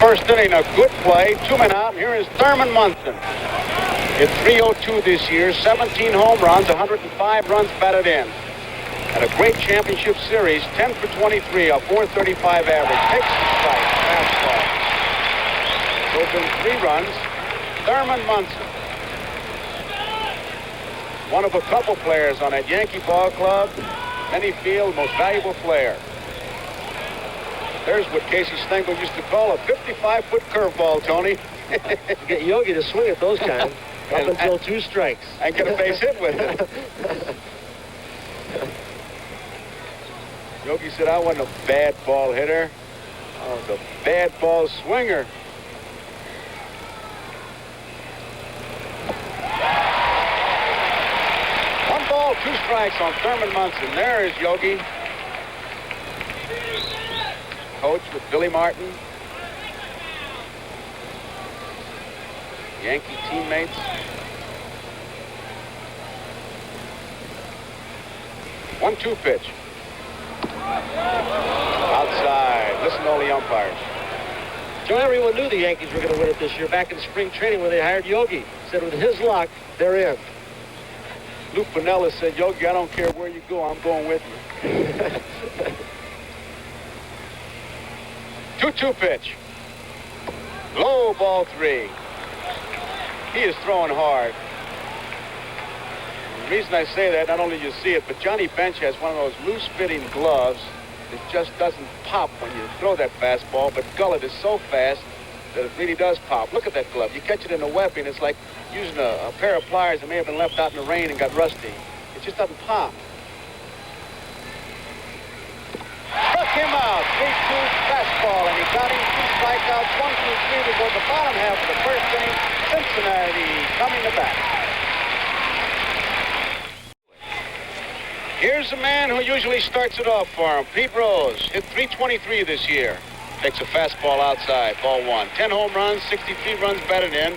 first inning, a good play. 2 men out. Here is Thurman Munson. Hit .302 this year, 17 home runs, 105 runs batted in. Had a great championship series, 10 for 23, a .435 average. Takes the strike, fastball. Goes in 3 runs. Thurman Munson. One of a couple players on that Yankee ball club. Many feel most valuable player. There's what Casey Stengel used to call a 55-foot curveball, Tony. Get Yogi to swing at those kind up until 2 strikes. And get a base hit with it. Yogi said, I wasn't a bad ball hitter. I was a bad ball swinger. One ball, 2 strikes on Thurman Munson. There is Yogi. Coach with Billy Martin. Yankee teammates. One-two pitch. Outside. Listen to all the umpires. Joe, everyone knew the Yankees were going to win it this year back in spring training when they hired Yogi. Said with his luck, they're in. Lou Piniella said, Yogi, I don't care where you go, I'm going with you. 2-2 pitch. Low, ball 3. He is throwing hard. The reason I say that, not only do you see it, but Johnny Bench has one of those loose-fitting gloves that just doesn't pop when you throw that fastball, but Gullett is so fast that it really does pop. Look at that glove. You catch it in the webbing, it's like using a pair of pliers that may have been left out in the rain and got rusty. It just doesn't pop. Struck him out. 3-2 fastball, and he got him 2 strikeouts. 1, 2, 3 to go the bottom half of the first inning. Cincinnati coming to bat. Here's a man who usually starts it off for him. Pete Rose hit .323 this year. Takes a fastball outside, ball 1. 10 home runs, 63 runs batted in.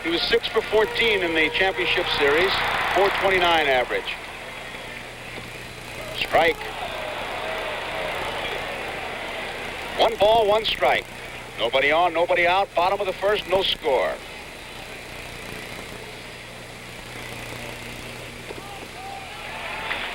He was 6 for 14 in the championship series, .429 average. Strike. 1 ball, 1 strike. Nobody on, nobody out. Bottom of the first, no score.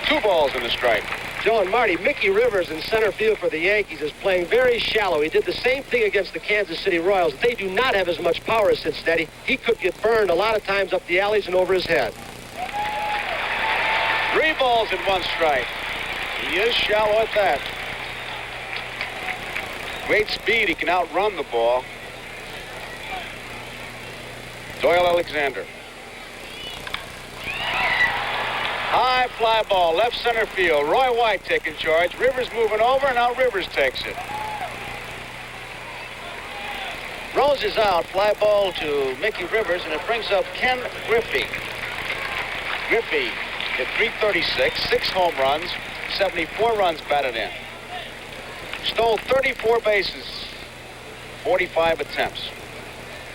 Two balls and a strike. Joe and Marty, Mickey Rivers in center field for the Yankees is playing very shallow. He did the same thing against the Kansas City Royals. They do not have as much power as Cincinnati. He could get burned a lot of times up the alleys and over his head. 3 balls and 1 strike. He is shallow at that. Great speed. He can outrun the ball. Doyle Alexander. High fly ball, left center field. Roy White taking charge. Rivers moving over, and now Rivers takes it. Rose is out. Fly ball to Mickey Rivers, and it brings up Ken Griffey. Griffey hit .336, 6 home runs, 74 runs batted in. Stole 34 bases, 45 attempts.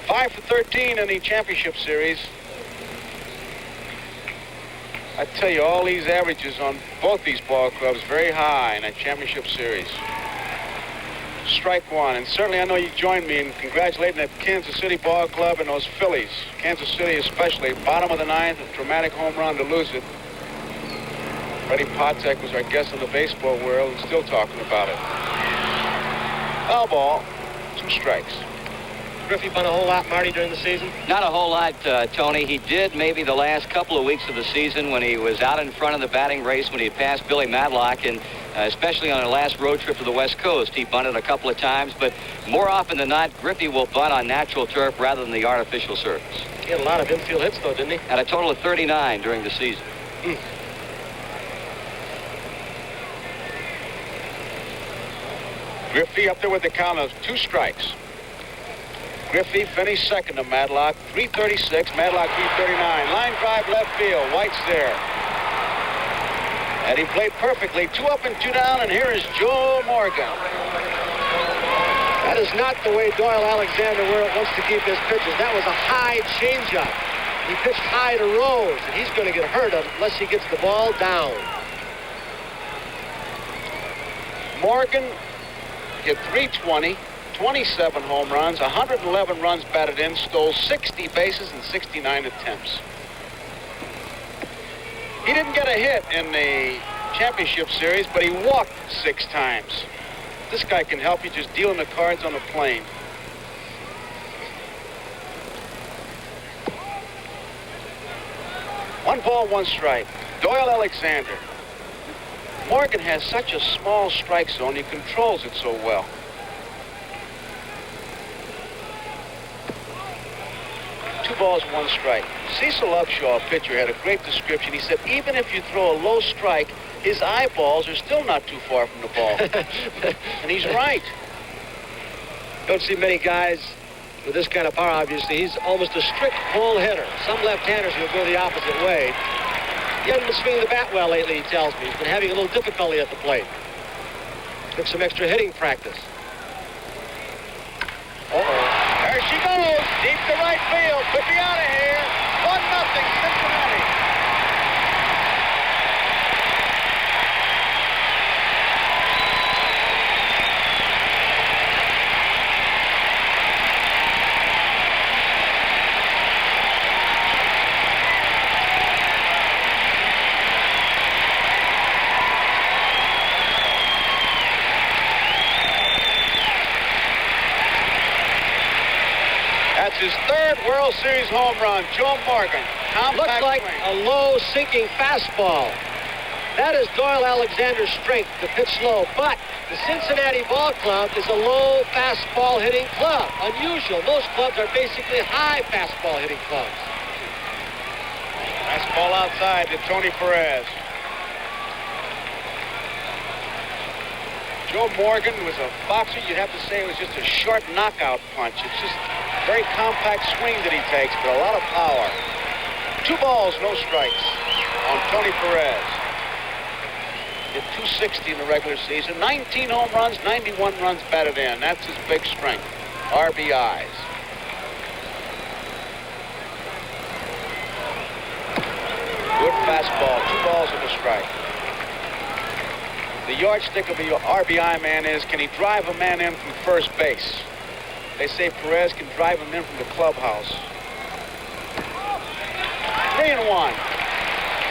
5 for 13 in the championship series. I tell you, all these averages on both these ball clubs very high in that championship series. Strike 1, and certainly I know you join me in congratulating that Kansas City ball club and those Phillies. Kansas City especially, bottom of the 9th, a dramatic home run to lose it. Freddie Patek was our guest in the baseball world and still talking about it. Foul ball, 2 strikes. Griffey won a whole lot, Marty, during the season? Not a whole lot, Tony. He did maybe the last couple of weeks of the season when he was out in front of the batting race when he had passed Billy Madlock, and especially on our last road trip to the West Coast. He bunted a couple of times, but more often than not, Griffey will bunt on natural turf rather than the artificial surface. He had a lot of infield hits, though, didn't he? Had a total of 39 during the season. Griffey up there with the count of 2 strikes. Griffey finished second to Madlock, .336. Madlock .339. Line drive left field. White's there. And he played perfectly. 2 up and 2 down, and here is Joe Morgan. That is not the way Doyle Alexander wants to keep his pitches. That was a high changeup. He pitched high to Rose, and he's going to get hurt unless he gets the ball down. Morgan hit .320, 27 home runs, 111 runs batted in, stole 60 bases in 69 attempts. He didn't get a hit in the championship series, but he walked 6 times. This guy can help you just dealing the cards on the plane. One ball, one strike. Doyle Alexander. Morgan has such a small strike zone, he controls it so well. Two balls, one strike. Cecil Upshaw, a pitcher, had a great description. He said, even if you throw a low strike, his eyeballs are still not too far from the ball. And he's right. Don't see many guys with this kind of power, obviously. He's almost a strict pull hitter. Some left-handers will go the opposite way. He hasn't been swinging the bat well lately, he tells me. He's been having a little difficulty at the plate. Took some extra hitting practice. There she goes, deep to right field. Could be out of here. 1-0 Cincinnati. His third World Series home run. Joe Morgan. Looks like a low sinking fastball. That is Doyle Alexander's strength to pitch slow. But the Cincinnati Ball Club is a low fastball hitting club. Unusual. Most clubs are basically high fastball hitting clubs. Nice ball outside to Tony Perez. Joe Morgan was a boxer. You'd have to say it was just a short knockout punch. It's just very compact swing that he takes, but a lot of power. 2 balls, no strikes on Tony Perez. Hit .260 in the regular season. 19 home runs, 91 runs batted in. That's his big strength. RBIs. Good fastball. 2 balls and a strike. The yardstick of the RBI man is, can he drive a man in from first base? They say Perez can drive him in from the clubhouse. 3-1.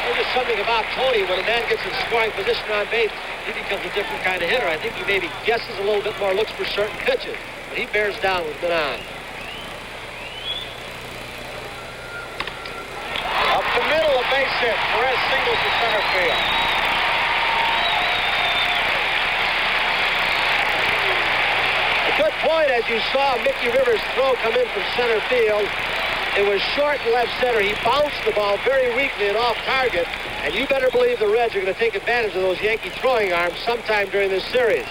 There's just something about Tony. When a man gets in scoring position on base, he becomes a different kind of hitter. I think he maybe guesses a little bit more, looks for certain pitches, but he bears down with Menon. Up the middle, a base hit. Perez singles to center field. Good point, as you saw Mickey Rivers' throw come in from center field. It was short in left center. He bounced the ball very weakly and off target, and you better believe the Reds are going to take advantage of those Yankee throwing arms sometime during this series.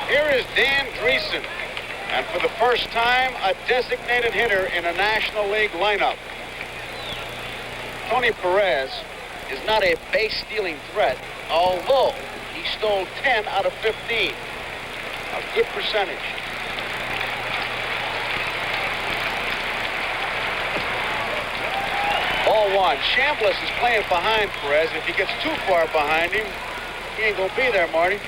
Here is Dan Dreesen, and for the first time, a designated hitter in a National League lineup. Tony Perez is not a base-stealing threat, although he stole 10 out of 15. A good percentage. Ball 1. Chambliss is playing behind Perez. If he gets too far behind him, he ain't gonna be there, Marty.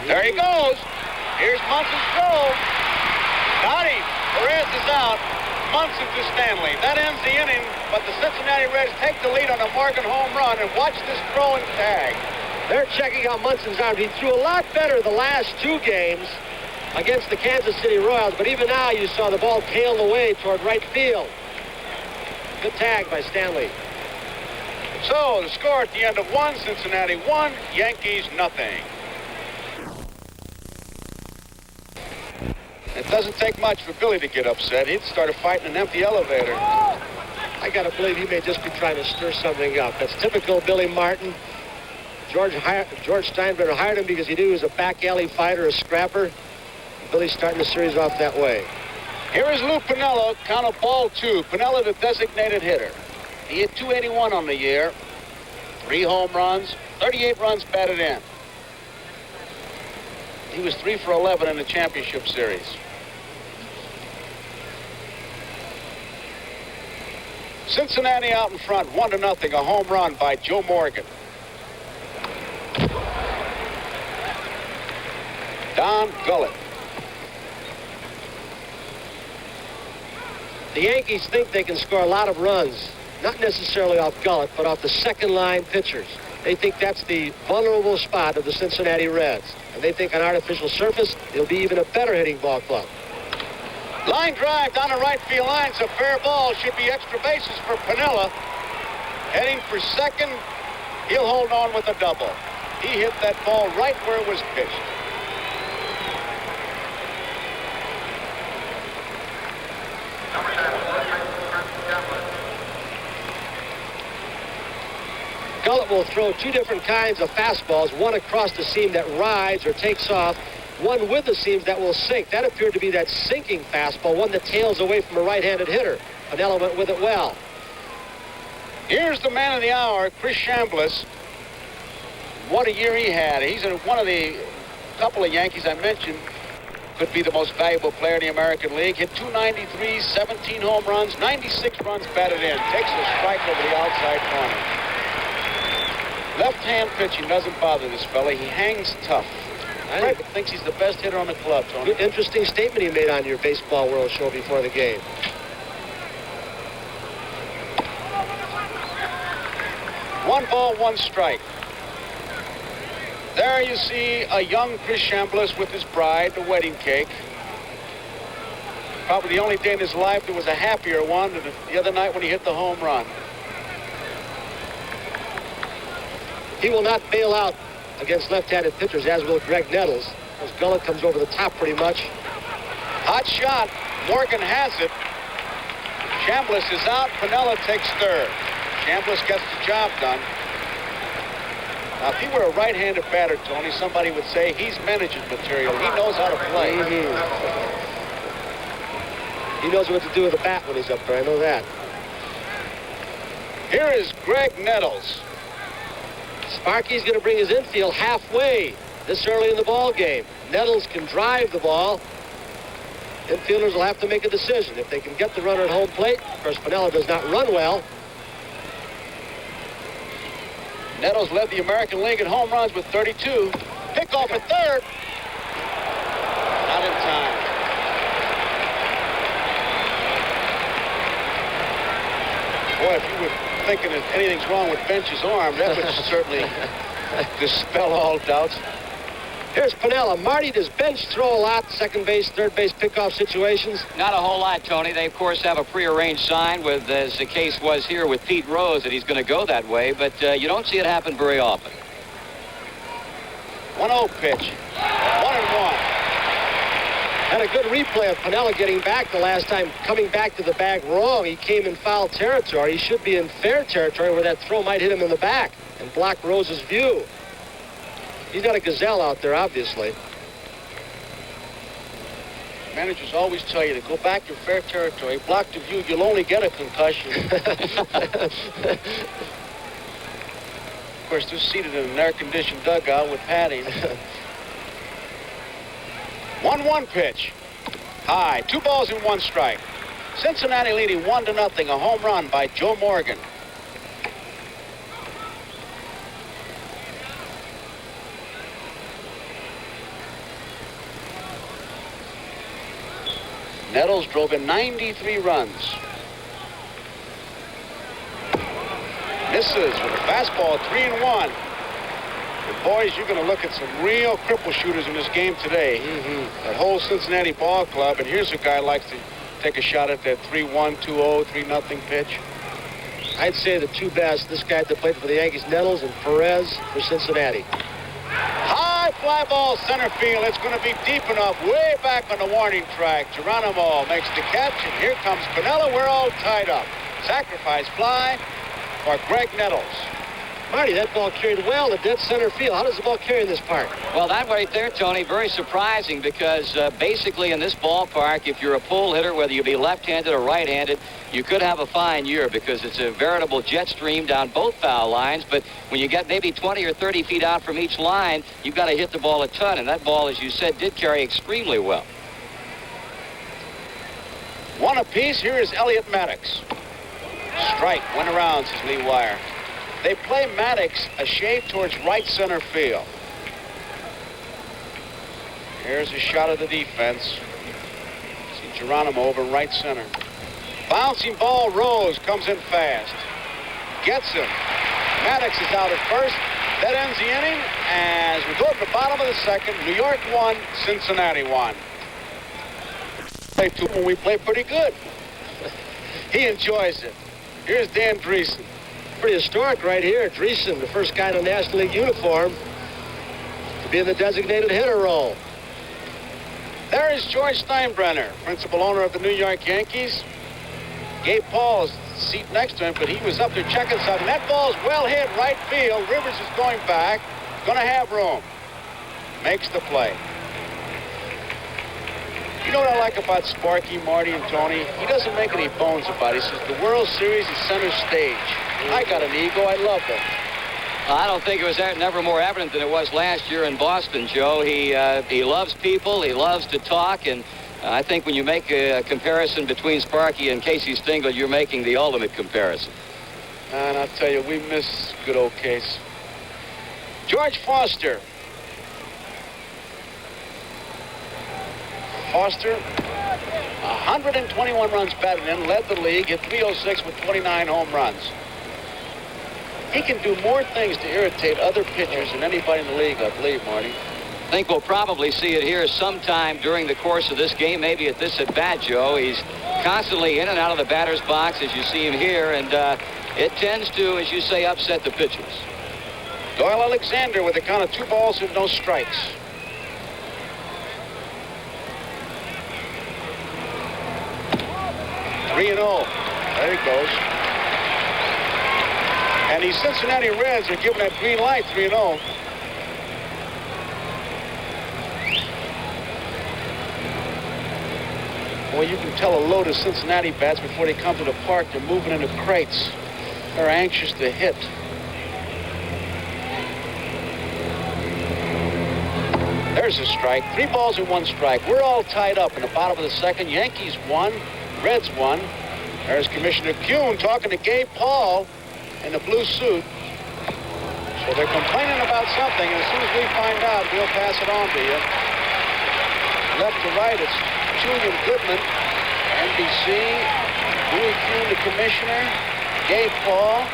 There he goes. Here's Munson's throw. Got him. Perez is out. Munson to Stanley. That ends the inning, but the Cincinnati Reds take the lead on a Morgan home run, and watch this throw and tag. They're checking out Munson's arm. He threw a lot better the last 2 games against the Kansas City Royals, but even now you saw the ball tail away toward right field. Good tag by Stanley. So the score at the end of 1, Cincinnati 1, Yankees nothing. It doesn't take much for Billy to get upset. He'd start a fight in an empty elevator. I got to believe he may just be trying to stir something up. That's typical Billy Martin. George Steinbrenner hired him because he knew he was a back alley fighter, a scrapper. Billy's starting the series off that way. Here is Lou Piniella, count of ball 2. Piniella, the designated hitter. He hit .281 on the year. 3 home runs, 38 runs batted in. He was 3 for 11 in the championship series. Cincinnati out in front, 1-0, a home run by Joe Morgan. Don Gullett. The Yankees think they can score a lot of runs, not necessarily off Gullett, but off the second-line pitchers. They think that's the vulnerable spot of the Cincinnati Reds. And they think on artificial surface, it'll be even a better hitting ball club. Line drive down the right field line. It's a fair ball. Should be extra bases for Piniella. Heading for second. He'll hold on with a double. He hit that ball right where it was pitched. Gullett will throw two different kinds of fastballs, one across the seam that rides or takes off, one with the seams that will sink. That appeared to be that sinking fastball, one that tails away from a right-handed hitter. Piniella went with it well. Here's the man of the hour, Chris Chambliss. What a year he had. He's one of the couple of Yankees I mentioned. Could be the most valuable player in the American League. Hit 293, 17 home runs, 96 runs batted in. Takes a strike over the outside corner. Left-hand pitching doesn't bother this fella. He hangs tough. Fred thinks he's the best hitter on the club, Tony. Good, interesting statement he made on your Baseball World show before the game. One ball, one strike. There you see a young Chris Chambliss with his bride, the wedding cake. Probably the only day in his life that was a happier one than the other night when he hit the home run. He will not bail out against left-handed pitchers, as will Greg Nettles, as Gullett comes over the top pretty much. Hot shot. Morgan has it. Chambliss is out. Piniella takes third. Chambliss gets the job done. Now, if he were a right-handed batter, Tony, somebody would say he's manager's material. He knows how to play. He knows what to do with the bat when he's up there. I know that. Here is Greg Nettles. Sparky's going to bring his infield halfway this early in the ball game. Nettles can drive the ball. Infielders will have to make a decision. If they can get the runner at home plate, of course, Piniella does not run well. Nettles led the American League in home runs with 32. Pick off at third. Not in time. Boy, if you were thinking that anything's wrong with Bench's arm, that would certainly dispel all doubts. Here's Piniella. Marty, does Bench throw a lot? Second base, third base pickoff situations? Not a whole lot, Tony. They, of course, have a prearranged sign, with, as the case was here with Pete Rose, that he's going to go that way, but you don't see it happen very often. 1-0 pitch. 1-1. Had a good replay of Piniella getting back the last time, coming back to the bag wrong. He came in foul territory. He should be in fair territory where that throw might hit him in the back and block Rose's view. He's got a gazelle out there, obviously. Managers always tell you to go back to fair territory. Block the view, you'll only get a concussion. Of course, they're seated in an air-conditioned dugout with padding. 1-1 pitch. High. 2 balls and 1 strike. Cincinnati leading 1-0. A home run by Joe Morgan. Nettles drove in 93 runs. Misses with a fastball, 3-1. And boys, you're going to look at some real cripple shooters in this game today. That whole Cincinnati ball club, and here's a guy who likes to take a shot at that 3-1, 2-0, 3-0 pitch. I'd say the two best, this guy that played for the Yankees, Nettles, and Perez for Cincinnati. High fly ball center field. It's going to be deep enough, way back on the warning track. Geronimo makes the catch, and here comes Piniella. We're all tied up. Sacrifice fly for Greg Nettles. Marty, that ball carried well to dead center field. How does the ball carry in this park? Well, that right there, Tony, very surprising because basically in this ballpark, if you're a pull hitter, whether you be left-handed or right-handed, you could have a fine year because it's a veritable jet stream down both foul lines. But when you get maybe 20 or 30 feet out from each line, you've got to hit the ball a ton. And that ball, as you said, did carry extremely well. 1 apiece. Here is Elliot Maddox. Strike, went around, says Lee Wire. They play Maddox a shade towards right center field. Here's a shot of the defense. See Geronimo over right center. Bouncing ball, Rose comes in fast. Gets him. Maddox is out at first. That ends the inning. As we go to the bottom of the second, New York 1, Cincinnati 1. When we play pretty good. He enjoys it. Here's Dan Dreesen. Pretty historic right here. Dreesen, the first guy in a National League uniform to be in the designated hitter role. There is George Steinbrenner, principal owner of the New York Yankees. Gabe Paul's seat next to him, but he was up there checking something. That ball's well hit right field. Rivers is going back. Going to have room. Makes the play. You know what I like about Sparky, Marty, and Tony? He doesn't make any bones about it. He says the World Series is center stage. I got an ego. I love them. I don't think it was never more evident than it was last year in Boston, Joe. He loves people. He loves to talk. And I think when you make a comparison between Sparky and Casey Stengel, you're making the ultimate comparison. And I'll tell you, we miss good old Case. George Foster. Foster, 121 runs batted in, led the league, hit 306 with 29 home runs. He can do more things to irritate other pitchers than anybody in the league, I believe, Marty. I think we'll probably see it here sometime during the course of this game, maybe at this at-bat, Joe. He's constantly in and out of the batter's box, as you see him here, and it tends to, as you say, upset the pitchers. Doyle Alexander with a count of 2 balls and no strikes. Three and 0. There he goes. And the Cincinnati Reds are giving that green light, 3-0. Boy, you can tell a load of Cincinnati bats before they come to the park. They're moving into crates. They're anxious to hit. There's a strike. 3 balls and 1 strike. We're all tied up in the bottom of the second. Yankees won. Reds won. There's Commissioner Kuhn talking to Gabe Paul in the blue suit. So they're complaining about something, and as soon as we find out, we'll pass it on to you. Left to right, it's Julian Goodman, NBC, Louis Kuhn, the commissioner, Gabe Paul,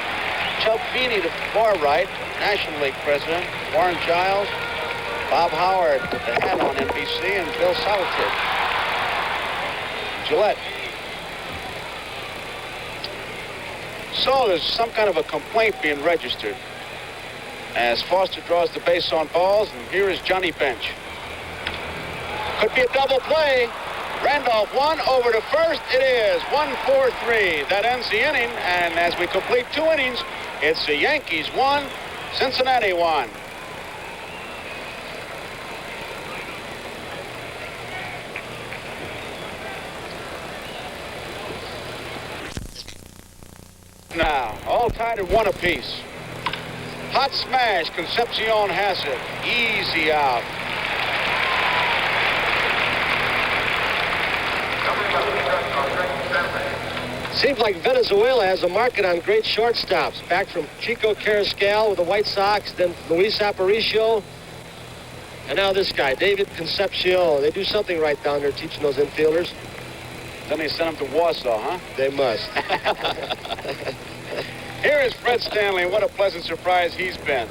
Chubb Feeney, the far right, National League president, Warren Giles, Bob Howard with the hat on NBC, and Bill Solitaire. Gillette. So there's some kind of a complaint being registered as Foster draws the base on balls, and here is Johnny Bench. Could be a double play. Randolph 1 over to first. It is 1-4-3. That ends the inning, and as we complete 2 innings, it's the Yankees 1, Cincinnati 1. Now, all tied at 1 apiece. Hot smash, Concepcion has it. Easy out. Seems like Venezuela has a market on great shortstops. Back from Chico Carrascal with the White Sox, then Luis Aparicio, and now this guy, David Concepcion. They do something right down there teaching those infielders. Then they sent him to Warsaw, huh? They must. Here is Fred Stanley. What a pleasant surprise he's been.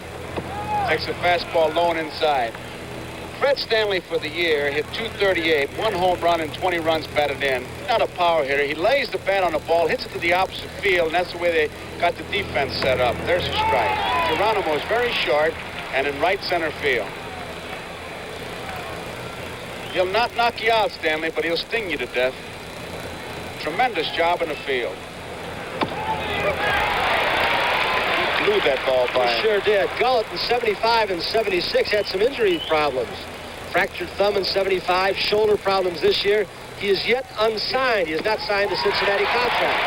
Takes a fastball low and inside. Fred Stanley for the year hit .238, 1 home run and 20 runs batted in. Not a power hitter. He lays the bat on the ball, hits it to the opposite field, and that's the way they got the defense set up. There's a strike. Geronimo is very short and in right center field. He'll not knock you out, Stanley, but he'll sting you to death. Tremendous job in the field. He blew that ball by him. Sure did. Gullett in 75 and 76 had some injury problems. Fractured thumb in 75, shoulder problems this year. He is yet unsigned. He has not signed a Cincinnati contract.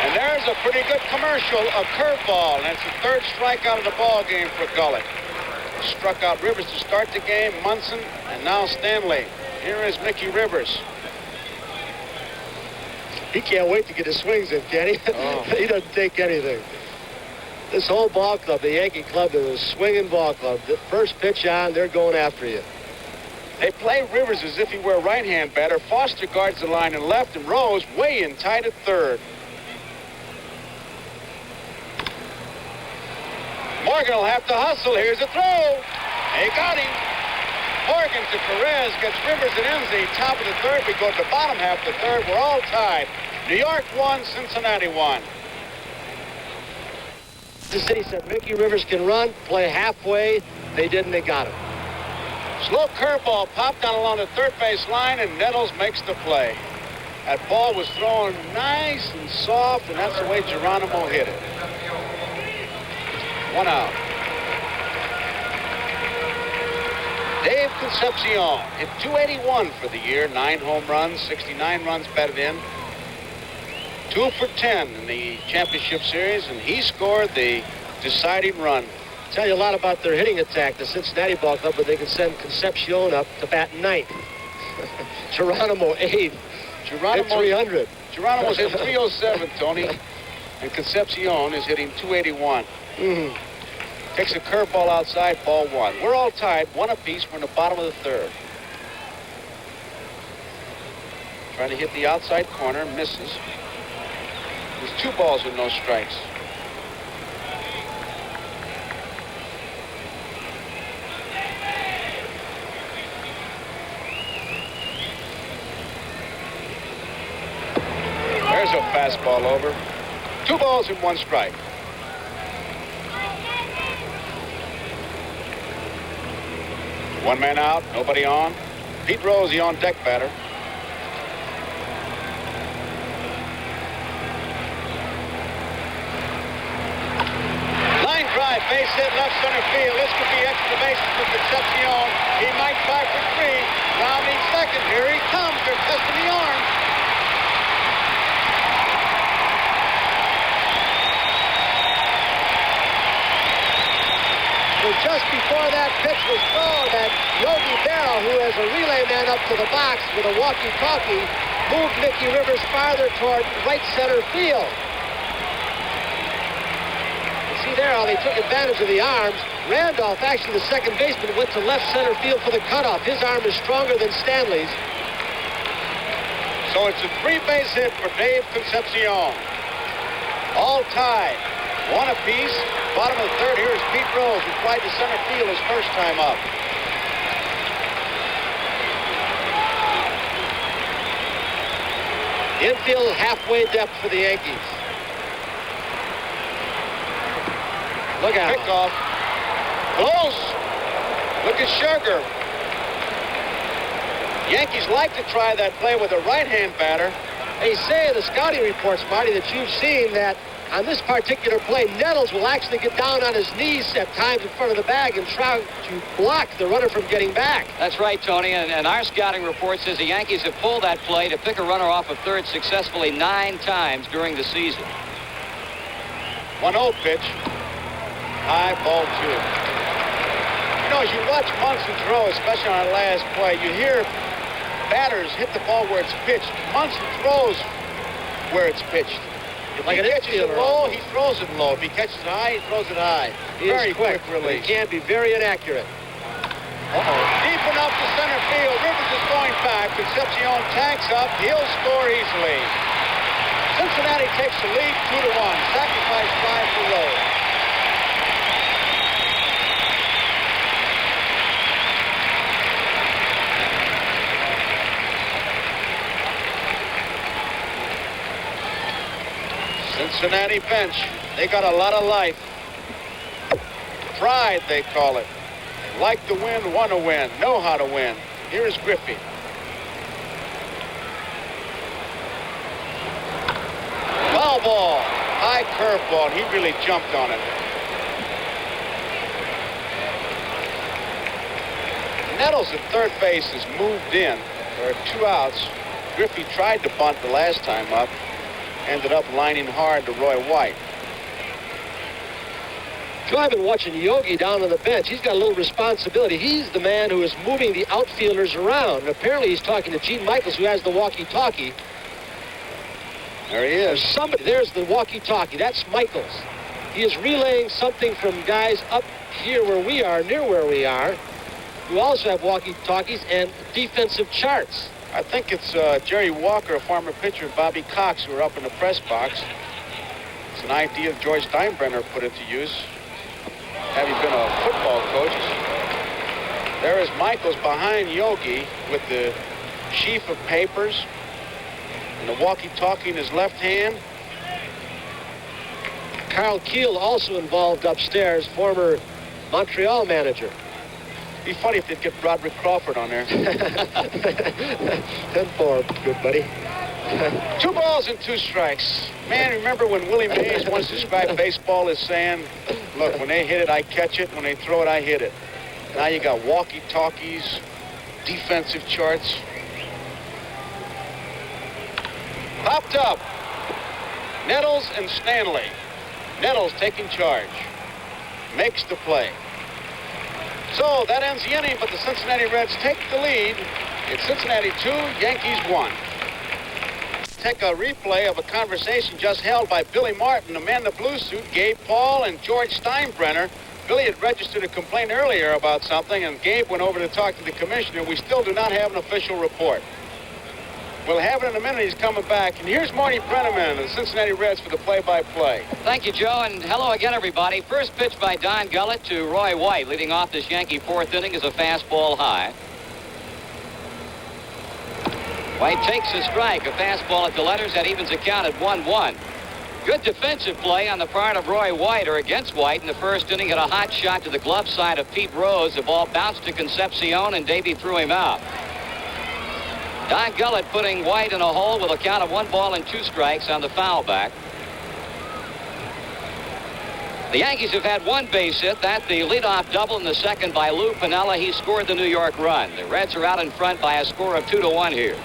And there's a pretty good commercial, a curveball, and it's the 3rd strikeout of the ball game for Gullett. Struck out Rivers to start the game, Munson, and now Stanley. Here is Mickey Rivers. He can't wait to get his swings in, can he? Oh. He doesn't take anything. This whole ball club, the Yankee club, is a swinging ball club. The first pitch on, they're going after you. They play Rivers as if he were a right-hand batter. Foster guards the line in left, and Rose way in tight at third. Morgan will have to hustle. Here's a throw. They got him. Morgan to Perez, gets Rivers and ends the top of the third. We go to the bottom half of the third. We're all tied. New York 1, Cincinnati 1. The city said Mickey Rivers can run, play halfway. They didn't, they got him. Slow curveball popped down along the third base line, and Nettles makes the play. That ball was thrown nice and soft, and that's the way Geronimo hit it. 1 out. Dave Concepcion hit .281 for the year, 9 home runs, 69 runs batted in. 2 for 10 in the championship series, and he scored the deciding run. Tell you a lot about their hitting attack, the Cincinnati ball club, but they can send Concepcion up to bat 9th. Geronimo 8th. Hit 300. Geronimo's hitting .307, Tony, and Concepcion is hitting .281. Mm-hmm. Takes a curveball outside, ball 1. We're all tied, 1 apiece. We're in the bottom of the third. Trying to hit the outside corner, misses. There's 2 balls with no strikes. There's a fastball over. 2 balls and 1 strike. One man out, nobody on. Pete Rose, the on-deck batter. Line drive, base hit, left center field. This could be extra bases for Concepcion. He might try for 3. Rounding second. Here he comes. They're testing the arm. Well, just before that pitch was thrown, that Yogi Berra, who is a relay man up to the box with a walkie-talkie, moved Mickey Rivers farther toward right center field. You see there how they took advantage of the arms. Randolph, actually the second baseman, went to left center field for the cutoff. His arm is stronger than Stanley's. So it's a 3-base hit for Dave Concepcion. All tied. 1 apiece. Bottom of the third, here is Pete Rose, who tried to center field his first time up. Infield halfway depth for the Yankees. Look out. Pickoff. Close. Look at Sugar. Yankees like to try that play with a right-hand batter. They say in the scouting reports, Marty, that you've seen that on this particular play, Nettles will actually get down on his knees at times in front of the bag and try to block the runner from getting back. That's right, Tony, and our scouting report says the Yankees have pulled that play to pick a runner off of third successfully 9 times during the season. 1-0 pitch. High, ball 2. You know, as you watch Munson throw, especially on our last play, you hear batters hit the ball where it's pitched. Munson throws where it's pitched. If he catches it low, he throws it low. If he catches it high, he throws it high. Very quick release. He can be very inaccurate. Deep enough to center field. Rivers is going back. Concepcion tanks up. He'll score easily. Cincinnati takes the lead 2-1. Sacrifice fly for Rose. Cincinnati bench. They got a lot of life. Pride, they call it. Like to win, want to win, know how to win. Here is Griffey. Foul ball. High curveball. He really jumped on it. Nettles at third base is moved in. There are 2 outs. Griffey tried to bunt the last time up. Ended up lining hard to Roy White. So I've been watching Yogi down on the bench. He's got a little responsibility. He's the man who is moving the outfielders around. And apparently he's talking to Gene Michaels, who has the walkie-talkie. There he is. There's the walkie-talkie. That's Michaels. He is relaying something from guys up here where we are, near where we are, who also have walkie-talkies and defensive charts. I think it's Jerry Walker, a former pitcher, and Bobby Cox, who are up in the press box. It's an idea George Steinbrenner put into use, having been a football coach. There is Michaels behind Yogi with the sheaf of papers and the walkie-talkie in his left hand. Carl Keel also involved upstairs, former Montreal manager. It'd be funny if they'd get Broderick Crawford on there. 10-4, good buddy. 2 balls and 2 strikes. Man, remember when Willie Mays once described baseball as saying, look, when they hit it, I catch it. When they throw it, I hit it. Now you got walkie-talkies, defensive charts. Popped up. Nettles and Stanley. Nettles taking charge. Makes the play. So that ends the inning, but the Cincinnati Reds take the lead. It's Cincinnati 2, Yankees 1. Take a replay of a conversation just held by Billy Martin, the man in the blue suit, Gabe Paul, and George Steinbrenner. Billy had registered a complaint earlier about something, and Gabe went over to talk to the commissioner. We still do not have an official report. We'll have it in a minute. He's coming back. And here's Marty Brennaman of the Cincinnati Reds for the play-by-play. Thank you, Joe, and hello again, everybody. First pitch by Don Gullett to Roy White, leading off this Yankee 4th inning, is a fastball high. White takes a strike, a fastball at the letters. That evens the count at 1-1. Good defensive play on the part of Roy White, or against White, in the first inning. Had a hot shot to the glove side of Pete Rose. The ball bounced to Concepcion, and Davey threw him out. Don Gullett putting White in a hole with a count of 1 ball and 2 strikes on the foul back. The Yankees have had 1 base hit. That the leadoff double in the second by Lou Piniella. He scored the New York run. The Reds are out in front by a score of 2-1 here.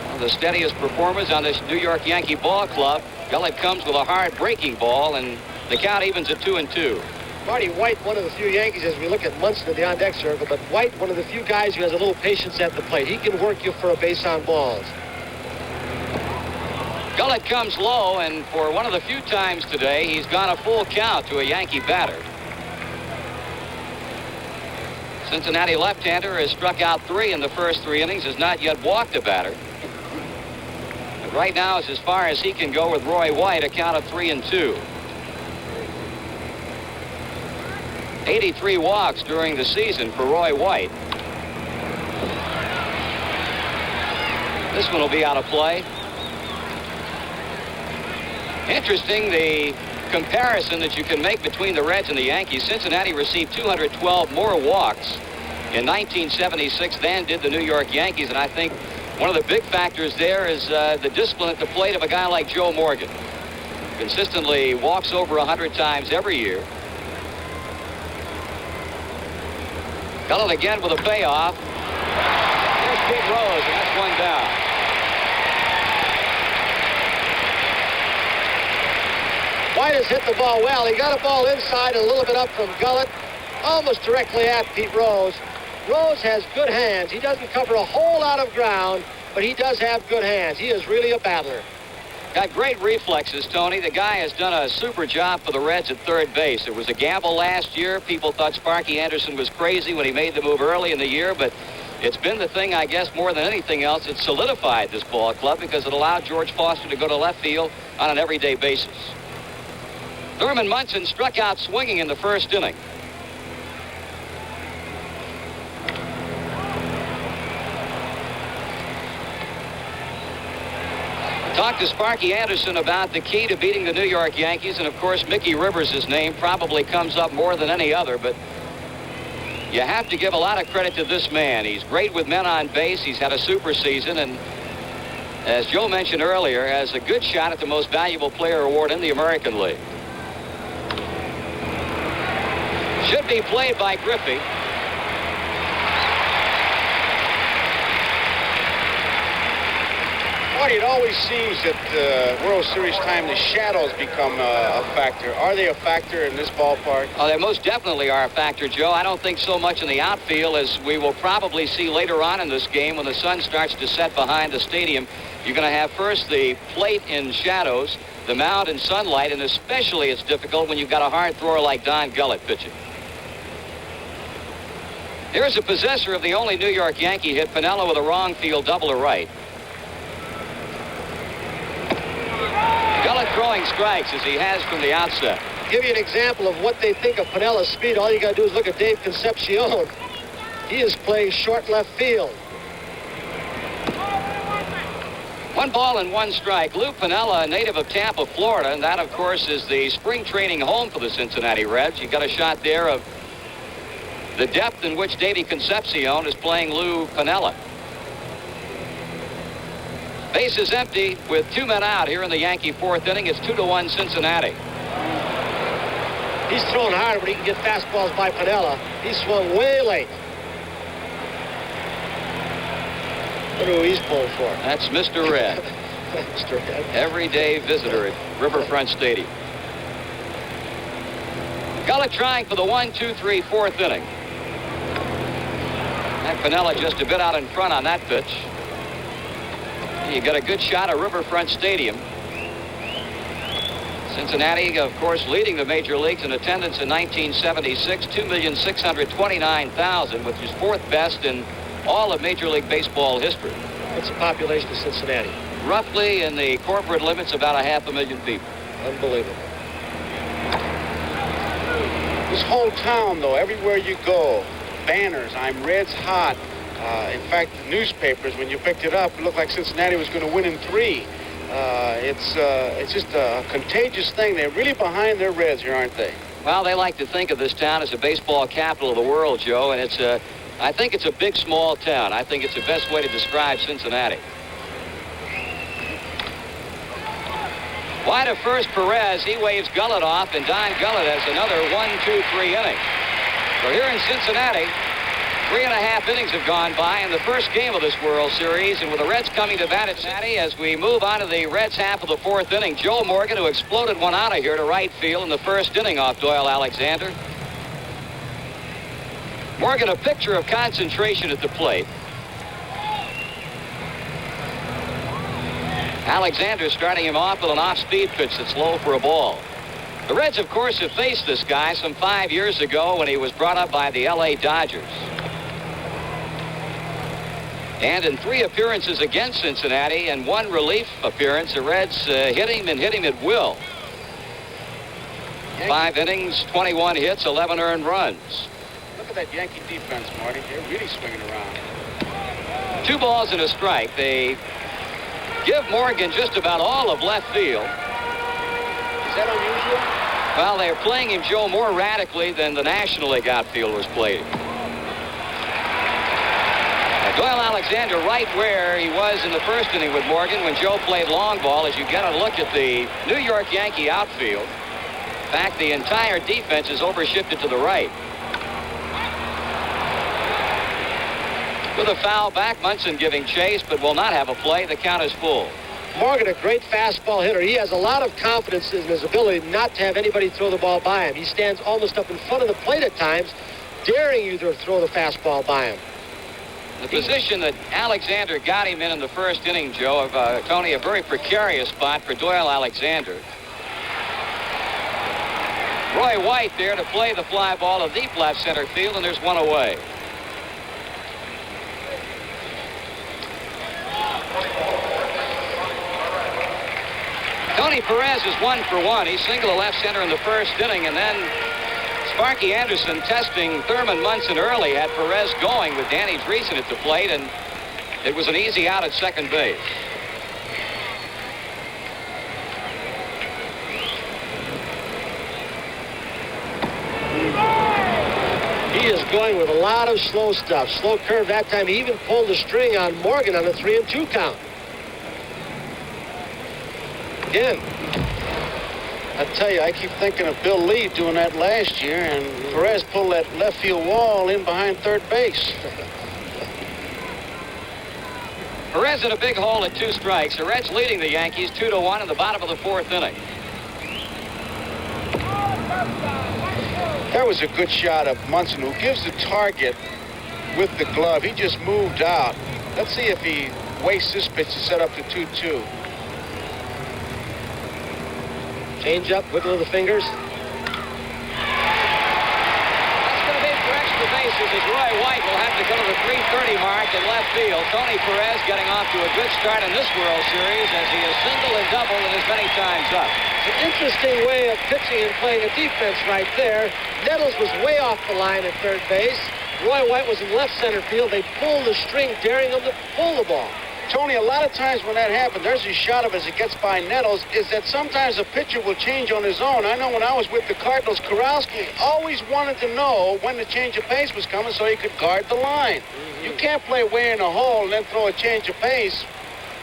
One of the steadiest performers on this New York Yankee ball club. Gullett comes with a hard breaking ball, and the count evens at 2-2. Marty White, one of the few Yankees, as we look at Munson in the on-deck circle, but White, one of the few guys who has a little patience at the plate. He can work you for a base on balls. Gullett comes low, and for one of the few times today, he's gone a full count to a Yankee batter. Cincinnati left-hander has struck out 3 in the first 3 innings, has not yet walked a batter. But right now is as far as he can go with Roy White, a count of 3-2. 83 walks during the season for Roy White. This one will be out of play. Interesting, the comparison that you can make between the Reds and the Yankees. Cincinnati received 212 more walks in 1976 than did the New York Yankees, and I think one of the big factors there is the discipline at the plate of a guy like Joe Morgan. Consistently walks over 100 times every year. Gullett again with a payoff. Here's Pete Rose, and that's 1 down. White has hit the ball well. He got a ball inside and a little bit up from Gullett, almost directly at Pete Rose. Rose has good hands. He doesn't cover a whole lot of ground, but he does have good hands. He is really a battler. Got great reflexes, Tony. The guy has done a super job for the Reds at third base. It was a gamble last year. People thought Sparky Anderson was crazy when he made the move early in the year, but it's been the thing, I guess, more than anything else. It solidified this ball club because it allowed George Foster to go to left field on an everyday basis. Thurman Munson struck out swinging in the first inning. Talked to Sparky Anderson about the key to beating the New York Yankees, and of course Mickey Rivers' name probably comes up more than any other, but you have to give a lot of credit to this man. He's great with men on base. He's had a super season, and as Joe mentioned earlier, has a good shot at the most valuable player award in the American League. Should be played by Griffey. Marty, it always seems that World Series time, the shadows become a factor. Are they a factor in this ballpark? Oh, they most definitely are a factor, Joe. I don't think so much in the outfield as we will probably see later on in this game when the sun starts to set behind the stadium. You're going to have first the plate in shadows, the mound in sunlight, and especially it's difficult when you've got a hard thrower like Don Gullett pitching. Here's a possessor of the only New York Yankee hit, Piniella, with a wrong field double to right. Gullett throwing strikes as he has from the outset. Give you an example of what they think of Piniella's speed. All you got to do is look at Dave Concepcion. He is playing short left field. 1 ball and 1 strike. Lou Piniella, a native of Tampa, Florida, and that, of course, is the spring training home for the Cincinnati Reds. You got a shot there of the depth in which Davey Concepcion is playing Lou Piniella. Base is empty with 2 men out here in the Yankee 4th inning. It's 2-1 Cincinnati. He's throwing hard, but he can get fastballs by Piniella. He swung way late. Look at who he's pulling for. That's Mr. Red. Mr. Red. Everyday visitor at Riverfront Stadium. Gullett trying for the 1-2-3 4th inning. And Piniella just a bit out in front on that pitch. You got a good shot at Riverfront Stadium. Cincinnati, of course, leading the major leagues in attendance in 1976, 2,629,000, which is 4th best in all of Major League Baseball history. What's the population of Cincinnati? Roughly in the corporate limits, about 500,000 people. Unbelievable. This whole town, though, everywhere you go, banners, I'm Reds hot. In fact, the newspapers, when you picked it up, it looked like Cincinnati was going to win in 3. It's just a contagious thing. They're really behind their Reds here, aren't they? Well, they like to think of this town as a baseball capital of the world, Joe, and I think it's a big, small town. I think it's the best way to describe Cincinnati. Wide of first, Perez. He waves Gullett off, and Don Gullett has another 1-2-3 inning. So here in Cincinnati, 3.5 innings have gone by in the first game of this World Series, and with the Reds coming to bat at Cincinnati as we move on to the Reds half of the 4th inning. Joe Morgan, who exploded one out of here to right field in the first inning off Doyle Alexander. Morgan, a picture of concentration at the plate. Alexander starting him off with an off-speed pitch that's low for a ball. The Reds, of course, have faced this guy some 5 years ago when he was brought up by the L.A. Dodgers. And in 3 appearances against Cincinnati and 1 relief appearance, the Reds hit him at will. 5 innings, 21 hits, 11 earned runs. Look at that Yankee defense, Marty. They're really swinging around. 2 balls and a strike. They give Morgan just about all of left field. Is that unusual? Well, they're playing him, Joe, more radically than the National League outfield was played. Doyle Alexander right where he was in the first inning with Morgan when Joe played long ball. As you get a look at the New York Yankee outfield, in fact, the entire defense is overshifted to the right. With a foul back, Munson giving chase, but will not have a play. The count is full. Morgan, a great fastball hitter. He has a lot of confidence in his ability not to have anybody throw the ball by him. He stands almost up in front of the plate at times, daring you to throw the fastball by him. The position that Alexander got him in the first inning, Joe, of Tony, a very precarious spot for Doyle Alexander. Roy White there to play the fly ball to deep left center field, and there's one away. Tony Perez is 1 for 1. He singled to left center in the first inning, and then Sparky Anderson testing Thurman Munson early had Perez going with Danny Dreesen at the plate, and it was an easy out at second base. He is going with a lot of slow stuff. Slow curve that time. He even pulled the string on Morgan on a 3-2 count. Again. I tell you, I keep thinking of Bill Lee doing that last year, and Perez pulled that left field wall in behind third base. Perez in a big hole at 2 strikes. The Reds leading the Yankees 2-1 in the bottom of the 4th inning. That was a good shot of Munson, who gives the target with the glove. He just moved out. Let's see if he wastes this pitch to set up the 2-2. Change up, wiggle of the fingers. Bases as Roy White will have to go to the 330 mark in left field. Tony Perez getting off to a good start in this World Series as he has singled and doubled and as many times up. It's an interesting way of pitching and playing a defense right there. Nettles was way off the line at third base. Roy White was in left center field. They pulled the string, daring him to pull the ball. Tony, a lot of times when that happens, there's a shot of as it gets by Nettles, is that sometimes a pitcher will change on his own. I know when I was with the Cardinals, Kurowski always wanted to know when the change of pace was coming so he could guard the line. You can't play way in a hole and then throw a change of pace.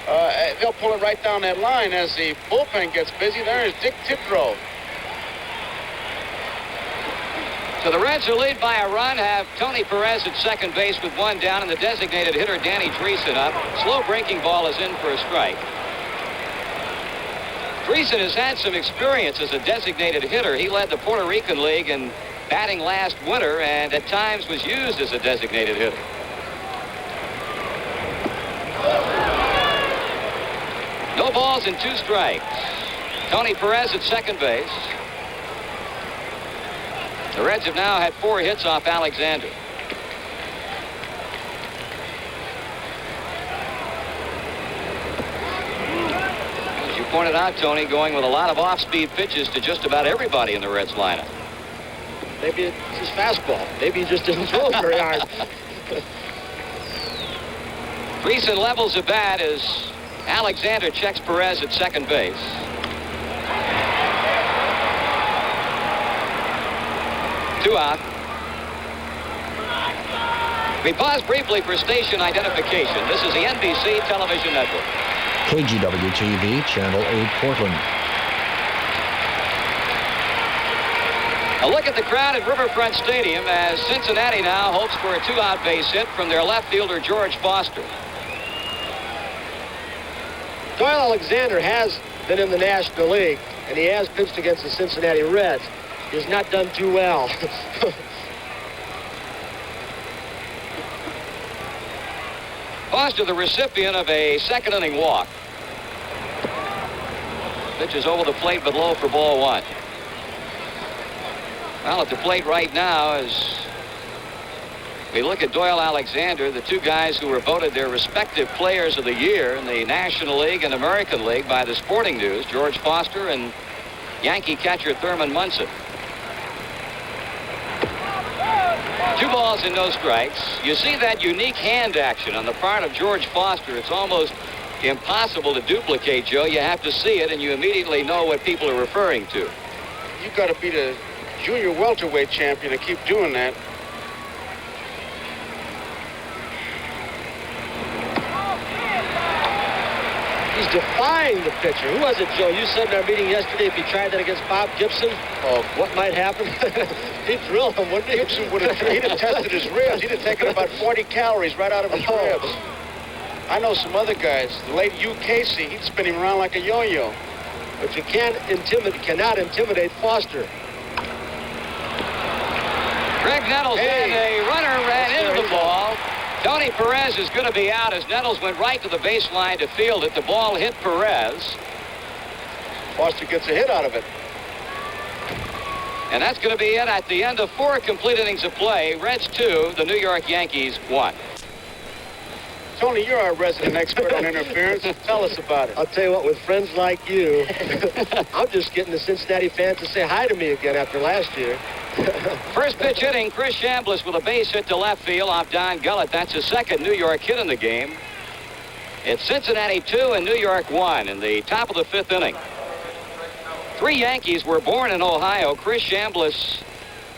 They'll pull it right down that line as the bullpen gets busy. There's Dick Tidrow. So the Reds, who lead by a run, have Tony Perez at second base with 1 down, and the designated hitter Danny Dreesen up. Slow breaking ball is in for a strike. Dreesen has had some experience as a designated hitter. He led the Puerto Rican League in batting last winter and at times was used as a designated hitter. No balls and 2 strikes. Tony Perez at second base. The Reds have now had 4 hits off Alexander. As you pointed out, Tony, going with a lot of off-speed pitches to just about everybody in the Reds lineup. Maybe it's his fastball. Maybe he just didn't throw it very hard. Dreesen levels a bat as Alexander checks Perez at second base. Two out. We pause briefly for station identification. This is the NBC television network. KGW-TV, Channel 8, Portland. A look at the crowd at Riverfront Stadium as Cincinnati now hopes for a 2-out base hit from their left fielder, George Foster. Doyle Alexander has been in the National League, and he has pitched against the Cincinnati Reds. He has not done too well. Foster, the recipient of a second inning walk. Pitch is over the plate but low for ball 1. Well, at the plate right now as we look at Doyle Alexander, the 2 guys who were voted their respective players of the year in the National League and American League by the Sporting News, George Foster and Yankee catcher Thurman Munson. 2 balls and no strikes. You see that unique hand action on the part of George Foster. It's almost impossible to duplicate, Joe. You have to see it, and you immediately know what people are referring to. You've got to be the junior welterweight champion to keep doing that. He's defying the pitcher. Who was it, Joe? You said in our meeting yesterday if he tried that against Bob Gibson, what might happen? He'd drill him, wouldn't he? Gibson would have tested his ribs. He'd have taken about 40 calories right out of his ribs. I know some other guys. The late Hugh Casey, he'd spin him around like a yo-yo. But you cannot intimidate Foster. Greg Nettles and a runner ran into the ball. Tony Perez is going to be out as Nettles went right to the baseline to field it. The ball hit Perez. Foster gets a hit out of it. And that's going to be it at the end of 4 complete innings of play. Reds 2, the New York Yankees 1. Tony, you're our resident expert on interference. Tell us about it. I'll tell you what, with friends like you, I'm just getting the Cincinnati fans to say hi to me again after last year. First pitch hitting, Chris Chambliss with a base hit to left field off Don Gullett. That's his second New York hit in the game. It's Cincinnati 2 and New York 1 in the top of the 5th inning. 3 Yankees were born in Ohio. Chris Chambliss,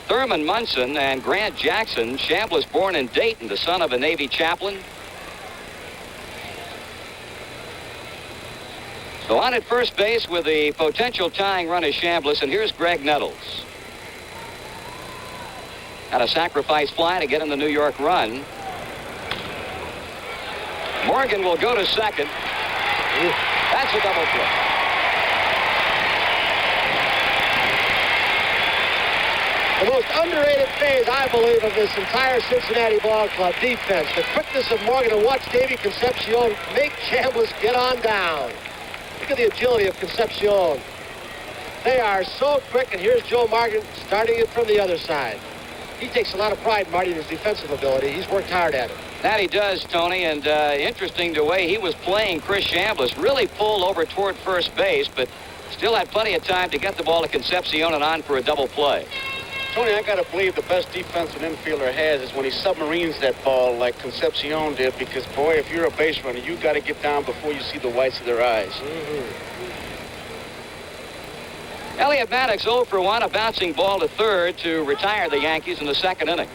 Thurman Munson, and Grant Jackson. Chambliss born in Dayton, the son of a Navy chaplain. So on at first base with the potential tying run is Chambliss, and here's Greg Nettles. Had a sacrifice fly to get in the New York run. Morgan will go to second. That's a double play. The most underrated phase, I believe, of this entire Cincinnati ball club defense. The quickness of Morgan, and watch Davey Concepcion make Chambliss get on down. Look at the agility of Concepcion. They are so quick, and here's Joe Morgan starting it from the other side. He takes a lot of pride, Marty, in his defensive ability. He's worked hard at it. That he does, Tony, and interesting the way he was playing Chris Chambliss. Really pulled over toward first base, but still had plenty of time to get the ball to Concepcion and on for a double play. Tony, I got to believe the best defensive infielder has is when he submarines that ball like Concepcion did, because, boy, if you're a base runner, you got to get down before you see the whites of their eyes. Elliot Maddox 0 for 1, a bouncing ball to third to retire the Yankees in the second inning.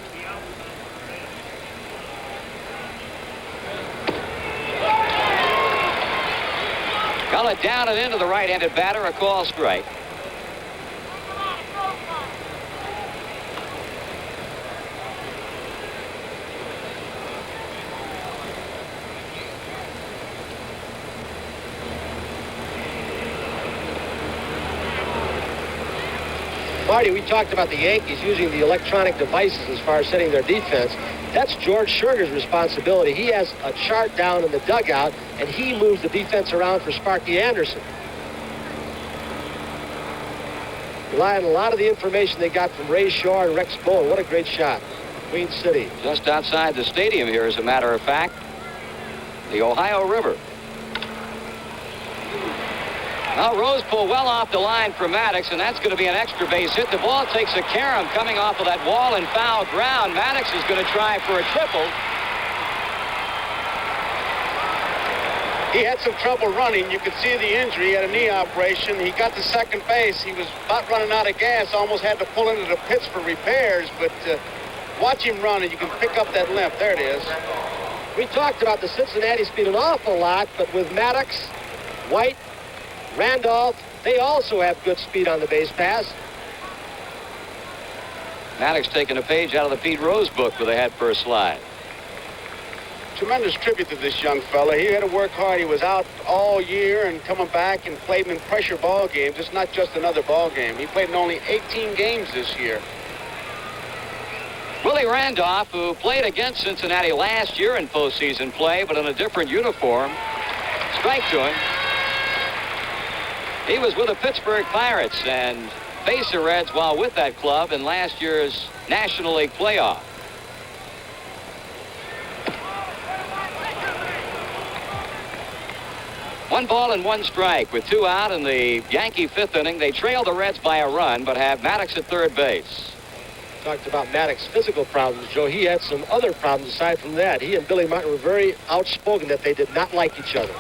Gullett down and into the right-handed batter, a call strike. Marty, we talked about the Yankees using the electronic devices as far as setting their defense. That's George Scherger's responsibility. He has a chart down in the dugout, and he moves the defense around for Sparky Anderson. Relying on a lot of the information they got from Ray Shaw and Rex Bowen. What a great shot. Queen City. Just outside the stadium here, as a matter of fact. The Ohio River. Now Rose pulled well off the line for Maddox, and that's going to be an extra base hit. The ball takes a carom coming off of that wall in foul ground. Maddox is going to try for a triple. He had some trouble running. You could see the injury. He had a knee operation. He got to second base. He was about running out of gas. Almost had to pull into the pits for repairs. But watch him run, and you can pick up that limp. There it is. We talked about the Cincinnati speed an awful lot, but with Maddox, White, Randolph, they also have good speed on the base pass. Maddox taking a page out of the Pete Rose book with a head-first slide. Tremendous tribute to this young fella. He had to work hard. He was out all year and coming back and played in pressure ball games. It's not just another ball game. He played in only 18 games this year. Willie Randolph, who played against Cincinnati last year in postseason play, but in a different uniform. Strike to him. He was with the Pittsburgh Pirates and faced the Reds while with that club in last year's National League playoff. One ball and one strike with two out in the Yankee fifth inning. They trail the Reds by a run, but have Maddox at third base. Talked about Maddox's physical problems, Joe. He had some other problems aside from that. He and Billy Martin were very outspoken that they did not like each other.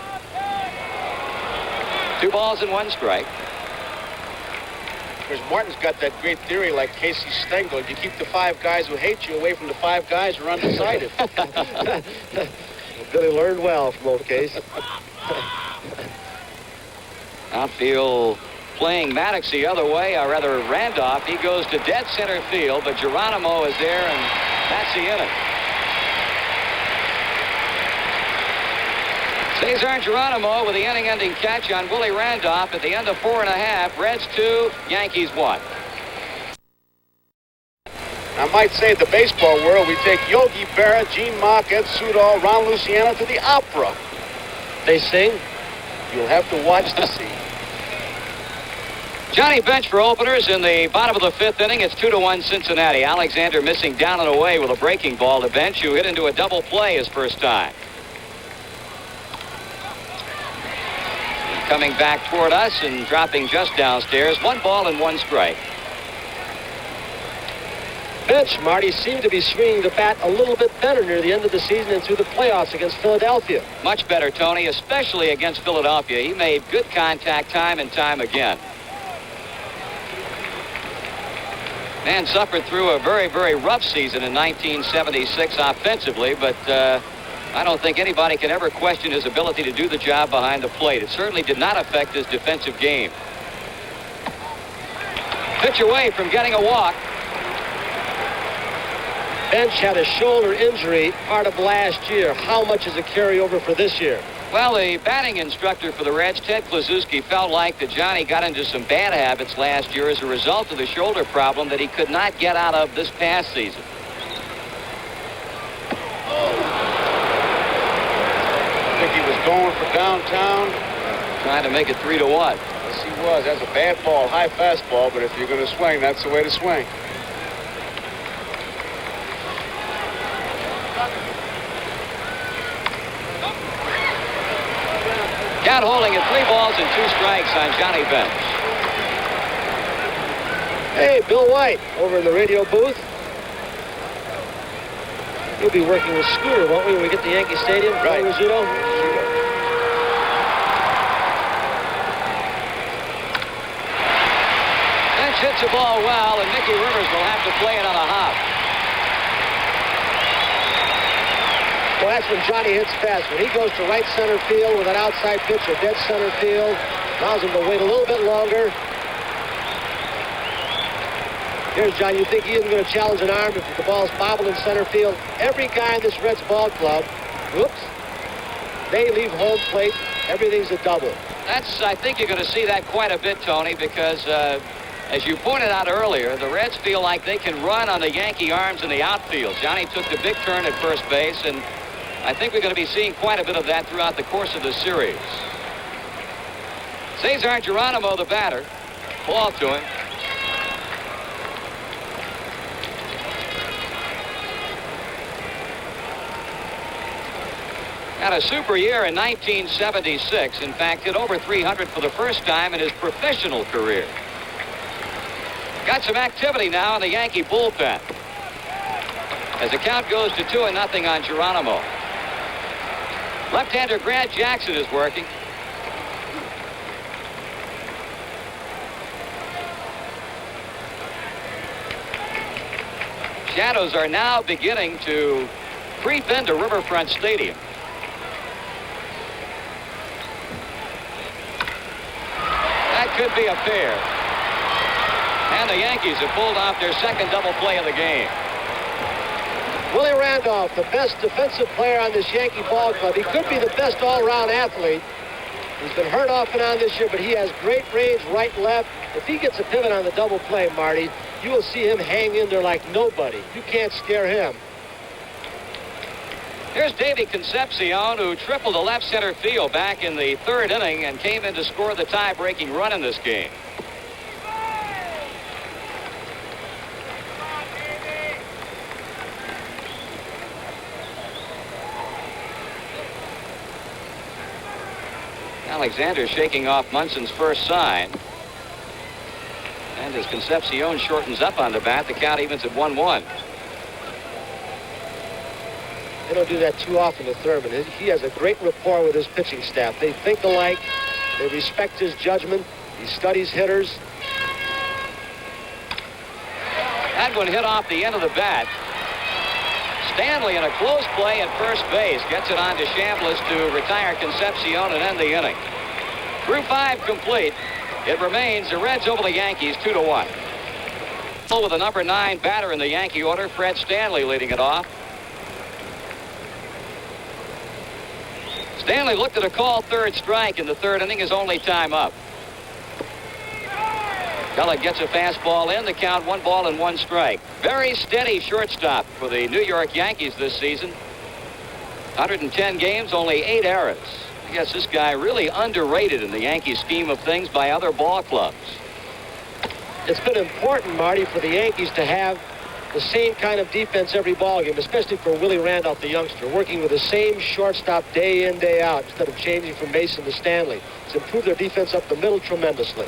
2 balls and 1 strike. Because Martin's got that great theory like Casey Stengel. You keep the 5 guys who hate you away from the 5 guys who are undecided. Billy learned well from old Case. Outfield playing Maddox the other way, or rather Randolph. He goes to dead center field, but Geronimo is there, and that's the inning. Cesar Geronimo with the inning-ending catch on Willie Randolph at the end of 4.5. Reds 2, Yankees 1. I might say in the baseball world, we take Yogi Berra, Gene Mach, Ed Sudol, Ron Luciano to the opera. They sing? You'll have to watch to see. Johnny Bench for openers in the bottom of the 5th inning. It's 2-1 Cincinnati. Alexander missing down and away with a breaking ball to Bench, who hit into a double play his first time. Coming back toward us and dropping just downstairs. 1 ball and 1 strike. Bench, Marty, seemed to be swinging the bat a little bit better near the end of the season and through the playoffs against Philadelphia. Much better, Tony, especially against Philadelphia. He made good contact time and time again. Man suffered through a very, very rough season in 1976 offensively, but I don't think anybody can ever question his ability to do the job behind the plate. It certainly did not affect his defensive game. Pitch away from getting a walk. bench had a shoulder injury part of last year. How much is a carryover for this year? Well, the batting instructor for the Reds, Ted Kluszewski, felt like that Johnny got into some bad habits last year as a result of the shoulder problem that he could not get out of this past season. I think he was going for downtown. Trying to make it 3-1. Yes, he was. That's a bad ball, high fastball, but if you're going to swing, that's the way to swing. Count holding at 3 balls and 2 strikes on Johnny Bench. Hey, Bill White over in the radio booth. We'll be working with Scooter, won't we, when we get to Yankee Stadium? Right. Rizzuto? Bench hits the ball well, and Mickey Rivers will have to play it on a hop. Well, that's when Johnny hits fast. When he goes to right center field with an outside pitch or dead center field, allows him to wait a little bit longer. Here's John. You think he isn't going to challenge an arm if the ball's bobbled in center field? Every guy in this Reds ball club, whoops, they leave home plate. Everything's a double. I think you're going to see that quite a bit, Tony, because as you pointed out earlier, the Reds feel like they can run on the Yankee arms in the outfield. Johnny took the big turn at first base, and I think we're going to be seeing quite a bit of that throughout the course of the series. Cesar Geronimo, the batter. Ball to him. Had a super year in 1976. In fact, hit over 300 for the first time in his professional career. Got some activity now in the Yankee bullpen, as the count goes to 2-0 on Geronimo. Left-hander Grant Jackson is working. Shadows are now beginning to creep into Riverfront Stadium. That could be a pair. And the Yankees have pulled off their second double play of the game. Willie Randolph, the best defensive player on this Yankee ball club. He could be the best all-around athlete. He's been hurt off and on this year, but he has great range right and left. If he gets a pivot on the double play, Marty, you will see him hang in there like nobody. You can't scare him. Here's Davey Concepcion, who tripled the left center field back in the 3rd inning and came in to score the tie-breaking run in this game. Alexander shaking off Munson's first sign. And as Concepcion shortens up on the bat, the count evens at 1-1. They don't do that too often to Thurman. He has a great rapport with his pitching staff. They think alike. They respect his judgment. He studies hitters. That one hit off the end of the bat. Stanley in a close play at first base gets it on to Chambliss to retire Concepcion and end the inning. Through 5 complete, it remains the Reds over the Yankees 2-1. With the number 9 batter in the Yankee order, Fred Stanley leading it off. Stanley looked at a called 3rd strike in the 3rd inning, his only time up. Gullett gets a fastball in, the count 1 ball and 1 strike. Very steady shortstop for the New York Yankees this season. 110 games, only 8 errors. I guess this guy really underrated in the Yankee scheme of things by other ball clubs. It's been important, Marty, for the Yankees to have the same kind of defense every ball game, especially for Willie Randolph, the youngster, working with the same shortstop day in, day out, instead of changing from Mason to Stanley. It's improved their defense up the middle tremendously.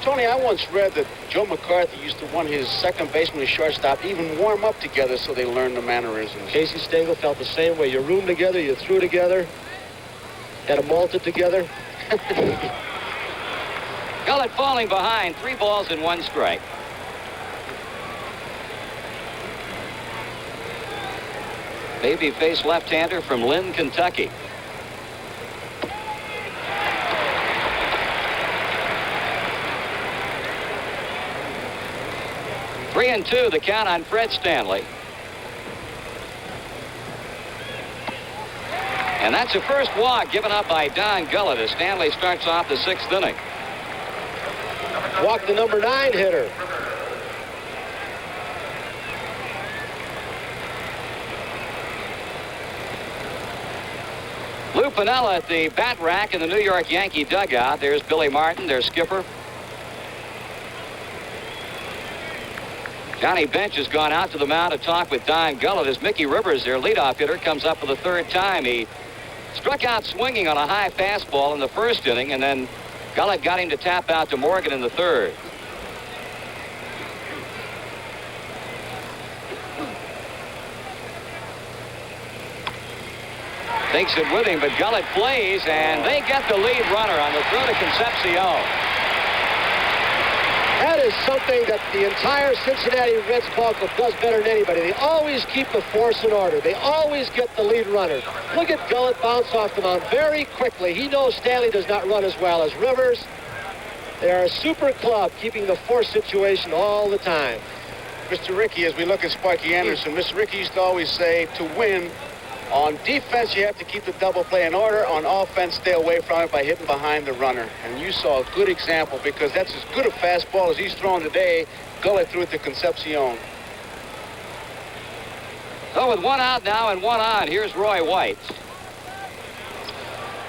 Tony, I once read that Joe McCarthy used to want his second baseman and shortstop even warm up together so they learned the mannerisms. Casey Stengel felt the same way. You room together, you threw together, had them malted together. Gullett falling behind, 3 balls and 1 strike. Babyface left-hander from Lynn, Kentucky. 3-2, the count on Fred Stanley. And that's the first walk given up by Don Gullett as Stanley starts off the 6th inning. Walked the number 9 hitter. Lou Piniella at the bat rack in the New York Yankee dugout. There's Billy Martin, their skipper. Johnny Bench has gone out to the mound to talk with Don Gullett as Mickey Rivers, their leadoff hitter, comes up for the 3rd time. He struck out swinging on a high fastball in the 1st inning, and then Gullett got him to tap out to Morgan in the 3rd. Takes it with him, but Gullett plays, and they get the lead runner on the throw to Concepcion. That is something that the entire Cincinnati Reds ball club does better than anybody. They always keep the force in order. They always get the lead runner. Look at Gullett bounce off the mound very quickly. He knows Stanley does not run as well as Rivers. They are a super club, keeping the force situation all the time. Mr. Rickey, as we look at Sparky Anderson, Mr. Rickey used to always say, to win, on defense, you have to keep the double play in order. On offense, stay away from it by hitting behind the runner. And you saw a good example because that's as good a fastball as he's thrown today. Gullett threw it to Concepcion. So with 1 out now and 1 on, here's Roy White.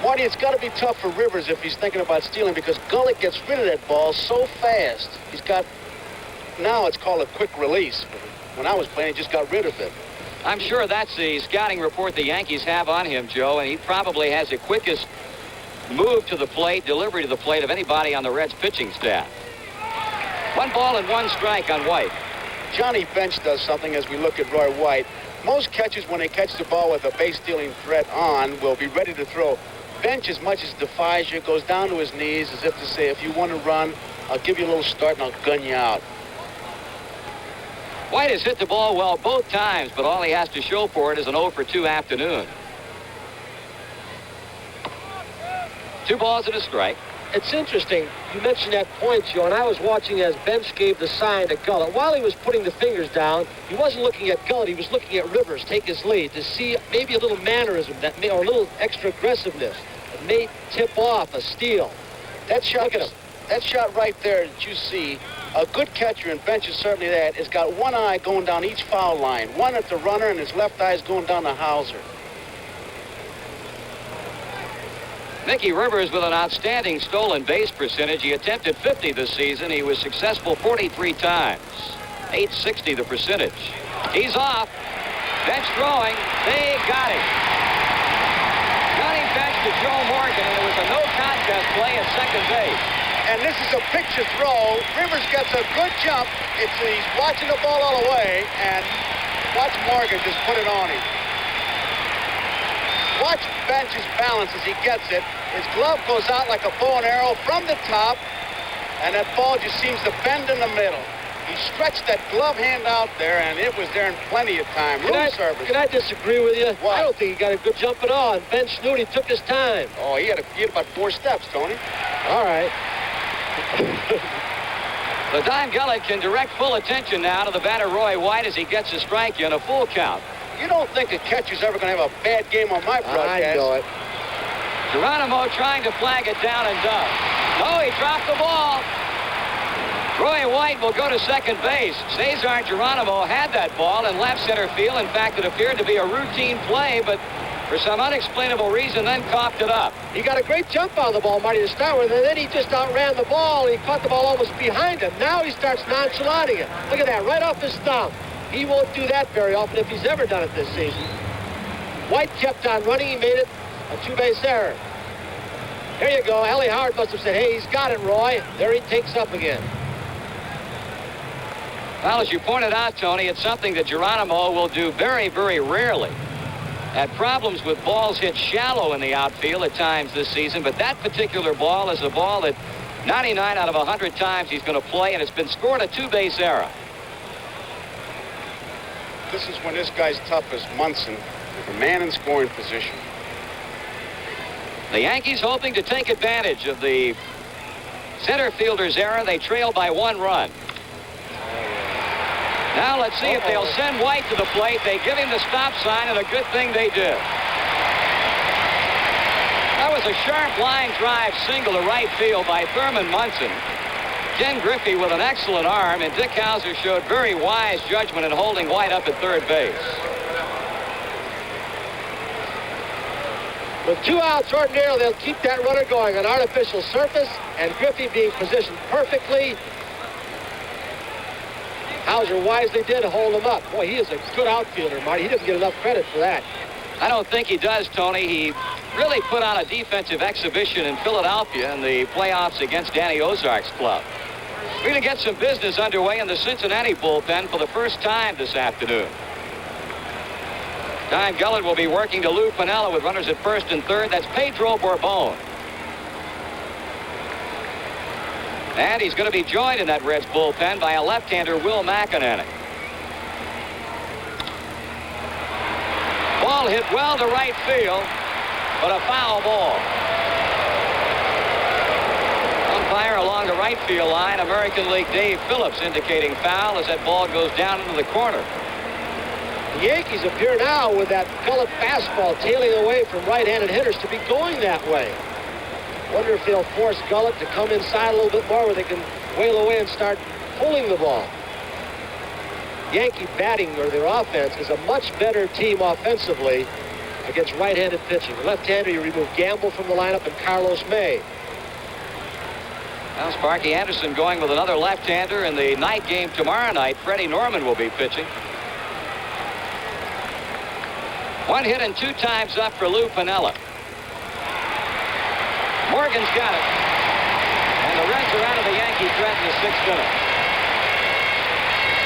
Marty, it's got to be tough for Rivers if he's thinking about stealing because Gullett gets rid of that ball so fast. He's got, now it's called a quick release. When I was playing, he just got rid of it. I'm sure that's the scouting report the Yankees have on him, Joe, and he probably has the quickest move to the plate, delivery to the plate of anybody on the Reds pitching staff. 1 ball and 1 strike on White. Johnny Bench does something as we look at Roy White. Most catchers, when they catch the ball with a base-stealing threat on, will be ready to throw. Bench, as much as defies you, goes down to his knees as if to say, if you want to run, I'll give you a little start and I'll gun you out. White has hit the ball well both times, but all he has to show for it is an 0 for 2 afternoon. 2 balls and a strike. It's interesting. You mentioned that point, Joe, and I was watching as Bench gave the sign to Gullett. While he was putting the fingers down, he wasn't looking at Gullett. He was looking at Rivers take his lead to see maybe a little mannerism that may, or a little extra aggressiveness that may tip off a steal. That shot right there that you see, a good catcher, and Bench is certainly that, has got one eye going down each foul line. One at the runner, and his left eye is going down the Hauser. Mickey Rivers with an outstanding stolen base percentage. He attempted 50 this season. He was successful 43 times. .860 the percentage. He's off. Bench throwing. They got him. Johnny Bench to Joe Morgan, and it was a no contest play at second base. And this is a picture throw. Rivers gets a good jump. He's watching the ball all the way, and watch Morgan just put it on him. Watch Bench's balance as he gets it. His glove goes out like a bow and arrow from the top, and that ball just seems to bend in the middle. He stretched that glove hand out there, and it was there in plenty of time. Room service. Can I disagree with you? What? I don't think he got a good jump at all. And Bench knew he took his time. Oh, he had about 4 steps, Tony. All right. The Don Gullett can direct full attention now to the batter Roy White as he gets a strike in a full count. You don't think a catcher's ever going to have a bad game on my broadcast? I know it. Geronimo trying to flag it down and does. No, he dropped the ball. Roy White will go to second base. Cesar Geronimo had that ball in left center field. In fact, it appeared to be a routine play, but for some unexplainable reason, then coughed it up. He got a great jump on the ball, Marty, to start with, and then he just outran the ball. He caught the ball almost behind him. Now he starts nonchalanting it. Look at that, right off his thumb. He won't do that very often if he's ever done it this season. White kept on running. He made it a 2-base error. Here you go. Ellie Howard must have said, hey, he's got it, Roy. There he takes up again. Well, as you pointed out, Tony, it's something that Geronimo will do very, very rarely. Had problems with balls hit shallow in the outfield at times this season, but that particular ball is a ball that 99 out of 100 times he's going to play, and it's been scored a 2-base error. This is when this guy's tough as Munson, the man in scoring position. The Yankees hoping to take advantage of the center fielder's error. They trail by 1 run. Now let's see if they'll send White to the plate. They give him the stop sign, and a good thing they did. That was a sharp line drive single to right field by Thurman Munson. Ken Griffey with an excellent arm, and Dick Hauser showed very wise judgment in holding White up at third base. With 2 outs ordinarily, they'll keep that runner going on artificial surface, and Griffey being positioned perfectly. Hauser wisely did hold him up. Boy, he is a good outfielder, Marty. He doesn't get enough credit for that. I don't think he does, Tony. He really put on a defensive exhibition in Philadelphia in the playoffs against Danny Ozark's club. We're going to get some business underway in the Cincinnati bullpen for the first time this afternoon. Don Gullett will be working to Lou Piniella with runners at first and third. That's Pedro Bourbon. And he's going to be joined in that Reds bullpen by a left-hander, Will McEnany. Ball hit well to right field, but a foul ball. Umpire along the right field line, American League Dave Phillips, indicating foul as that ball goes down into the corner. The Yankees appear now with that Gullett fastball tailing away from right-handed hitters to be going that way. Wonder if they'll force Gullett to come inside a little bit more where they can wail away and start pulling the ball. Yankee batting, or their offense, is a much better team offensively against right-handed pitching. The left-hander, you remove Gamble from the lineup and Carlos May. Now Sparky Anderson going with another left-hander in the night game tomorrow night. Freddie Norman will be pitching. 1 hit and 2 times up for Lou Piniella. Morgan's got it. And the Reds are out of the Yankee threat in the 6th inning.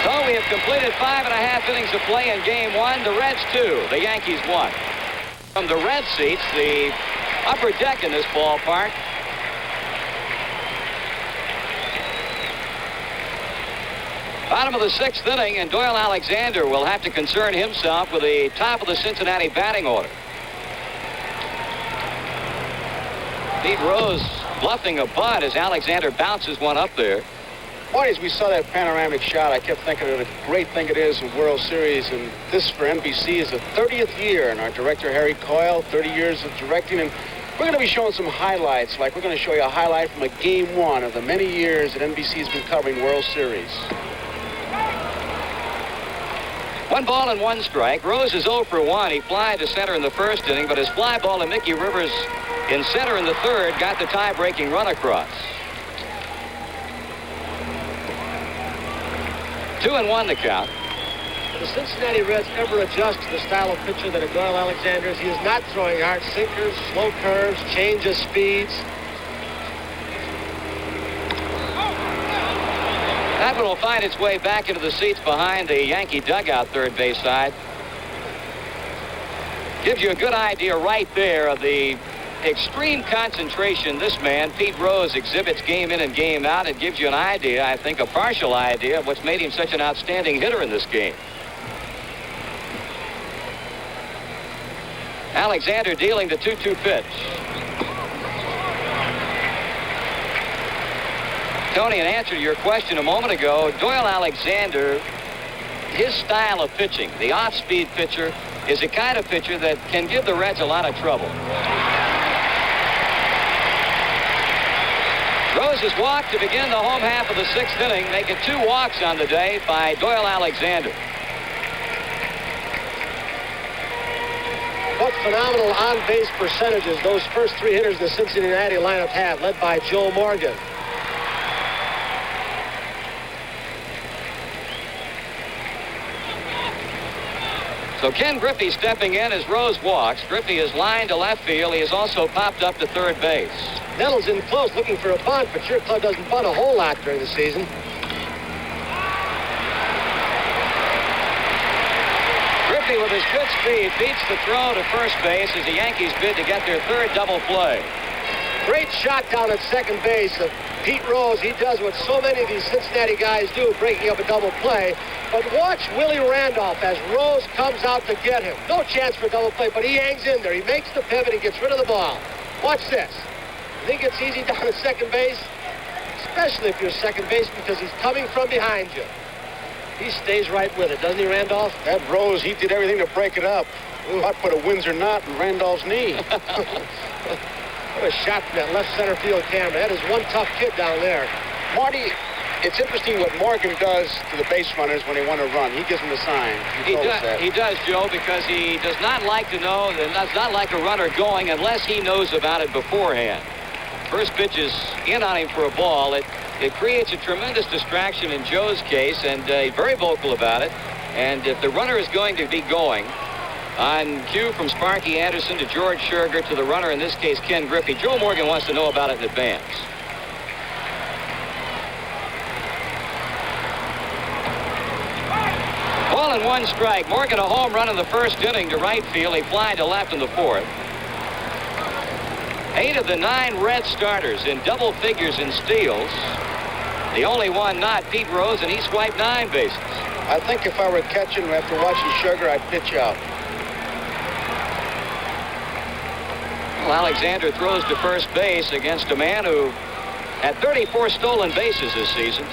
So we have completed 5.5 innings of play in game 1. The Reds 2, the Yankees 1. From the Red seats, the upper deck in this ballpark. Bottom of the 6th inning, and Doyle Alexander will have to concern himself with the top of the Cincinnati batting order. Pete Rose bluffing a bunt as Alexander bounces one up there. Boy, as we saw that panoramic shot, I kept thinking of the great thing it is in World Series, and this for NBC is the 30th year, and our director Harry Coyle, 30 years of directing, and we're going to be showing some highlights, like we're going to show you a highlight from a game 1 of the many years that NBC has been covering World Series. 1 ball and 1 strike. Rose is 0 for 1. He flied to center in the 1st inning, but his fly ball to Mickey Rivers in center in the 3rd got the tie-breaking run across. 2-1 the count. Will the Cincinnati Reds ever adjust to the style of pitcher that Doyle Alexander is? He is not throwing hard sinkers, slow curves, change of speeds. That one will find its way back into the seats behind the Yankee dugout third base side. Gives you a good idea right there of the extreme concentration this man, Pete Rose, exhibits game in and game out. It gives you an idea, I think, a partial idea of what's made him such an outstanding hitter in this game. Alexander dealing the 2-2 pitch. Tony, in answer to your question a moment ago, Doyle Alexander, his style of pitching, the off-speed pitcher, is the kind of pitcher that can give the Reds a lot of trouble. Rose has walked to begin the home half of the 6th inning, making 2 walks on the day by Doyle Alexander. What phenomenal on-base percentages those first 3 hitters in the Cincinnati lineup have, led by Joe Morgan. So Ken Griffey stepping in as Rose walks. Griffey is lined to left field. He has also popped up to third base. Nettles in close looking for a bunt, but your club doesn't bunt a whole lot during the season. Griffey with his good speed beats the throw to first base as the Yankees bid to get their 3rd double play. Great shot down at second base of Pete Rose. He does what so many of these Cincinnati guys do, breaking up a double play. But watch Willie Randolph as Rose comes out to get him. No chance for a double play, but he hangs in there. He makes the pivot. He gets rid of the ball. Watch this. You think it's easy down at second base? Especially if you're second base, because he's coming from behind you. He stays right with it, doesn't he, Randolph? That Rose, he did everything to break it up. I'd put a Windsor knot in Randolph's knee. What a shot from that left center field camera. That is one tough kid down there. Marty, it's interesting what Morgan does to the base runners when they want to run. He gives them a sign. He does, Joe, because he does not like to know, and does not like a runner going unless he knows about it beforehand. First pitch is in on him for a ball. It creates a tremendous distraction in Joe's case, and he's very vocal about it. And if the runner is going to be going, on cue from Sparky Anderson to George Scherger to the runner, in this case Ken Griffey, Joe Morgan wants to know about it in advance. Ball and 1 strike. Morgan a home run in the first inning to right field. He fly to left in the fourth. 8 of the 9 Red starters in double figures in steals. The only one not, Pete Rose, and he swiped 9 bases. I think if I were catching after watching Scherger, I'd pitch out. Well, Alexander throws to first base against a man who had 34 stolen bases this season.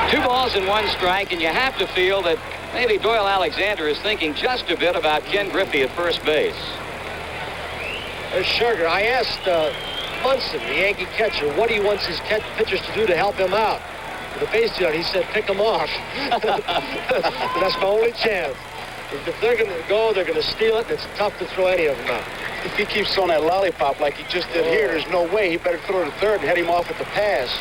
Two balls and 1 strike, and you have to feel that maybe Doyle Alexander is thinking just a bit about Ken Griffey at first base. There's Scherger. I asked Munson, the Yankee catcher, what he wants his pitchers to do to help him out. The base dealer, he said, pick them off. That's my only chance. If they're going to go, they're going to steal it, and it's tough to throw any of them out. If he keeps throwing that lollipop like he just did here, there's no way. He better throw to third and head him off at the pass.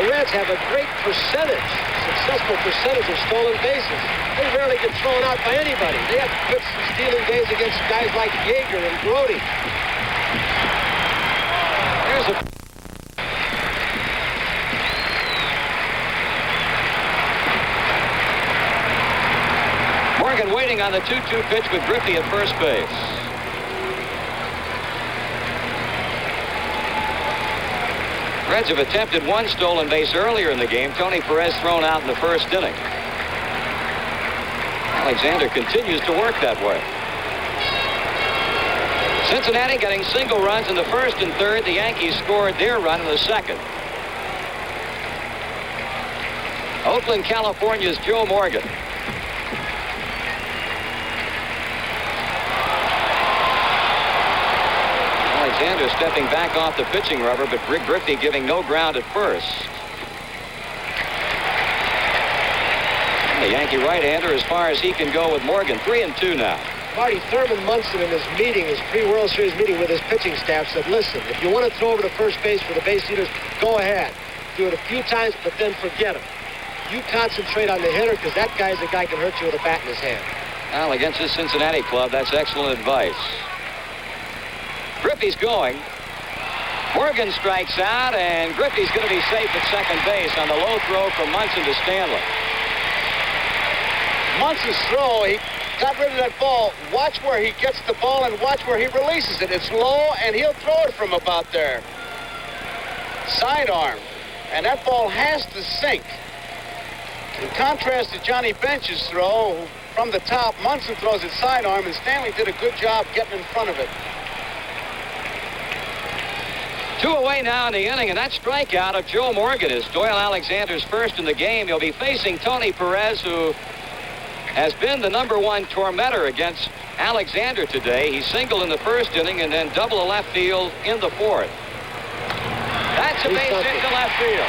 The Reds have a great successful percentage of stolen bases. They rarely get thrown out by anybody. They have good stealing days against guys like Yeager and Brody. Here's a... Morgan waiting on the 2-2 pitch with Griffey at first base. Reds have attempted 1 stolen base earlier in the game. Tony Perez thrown out in the first inning. Alexander continues to work that way. Cincinnati getting single runs in the first and third. The Yankees scored their run in the second. Oakland, California's Joe Morgan. Alexander stepping back off the pitching rubber, but Rick Griffey giving no ground at first. And the Yankee right-hander as far as he can go with Morgan. 3-2 now. Marty, Thurman Munson in his meeting, his pre-World Series meeting with his pitching staff said, listen, if you want to throw over to first base for the base leaders, go ahead. Do it a few times, but then forget him. You concentrate on the hitter, because that guy's the guy who can hurt you with a bat in his hand. Well, against this Cincinnati club, that's excellent advice. Griffey's going. Morgan strikes out, and Griffey's going to be safe at second base on the low throw from Munson to Stanley. Munson's throw, he got rid of that ball. Watch where he gets the ball and watch where he releases it. It's low, and he'll throw it from about there. Sidearm. And that ball has to sink. In contrast to Johnny Bench's throw, from the top, Munson throws it sidearm, and Stanley did a good job getting in front of it. 2 away now in the inning, and that strikeout of Joe Morgan is Doyle Alexander's first in the game. He'll be facing Tony Perez, who has been the #1 tormentor against Alexander today. He singled in the first inning and then double to left field in the fourth. That's a base hit to left field.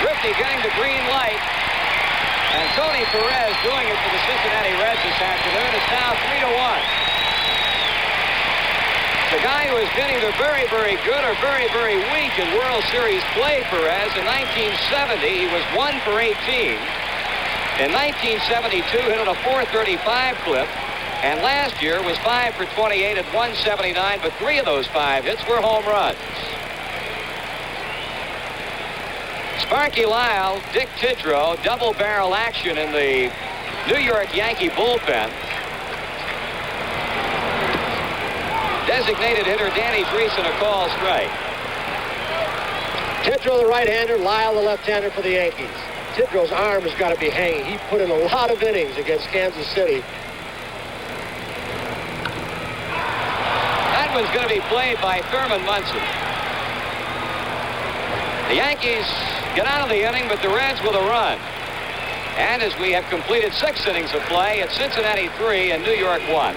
Griffey getting the green light, and Tony Perez doing it for the Cincinnati Reds this afternoon. It's now 3-1. The guy who has been either very, very good or very, very weak in World Series play, Perez. In 1970, he was 1 for 18. In 1972, hit on a .435 clip. And last year was 5 for 28 at 179, but 3 of those 5 hits were home runs. Sparky Lyle, Dick Tidrow, double barrel action in the New York Yankee bullpen. Designated hitter Danny Dreesen a call strike. Tidrow the right-hander, Lyle the left-hander for the Yankees. Tidrow's arm has got to be hanging. He put in a lot of innings against Kansas City. that one's going to be played by Thurman Munson. The Yankees get out of the inning, but the Reds with a run. And as we have completed 6 innings of play, it's Cincinnati 3 and New York 1.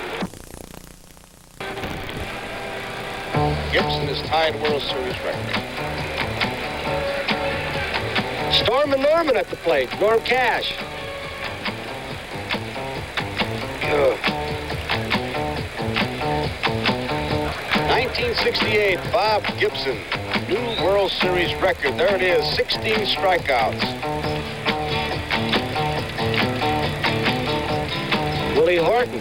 Gibson has tied World Series record. Storm and Norman at the plate. Norm Cash. 1968, Bob Gibson, new World Series record. There it is, 16 strikeouts. Willie Horton.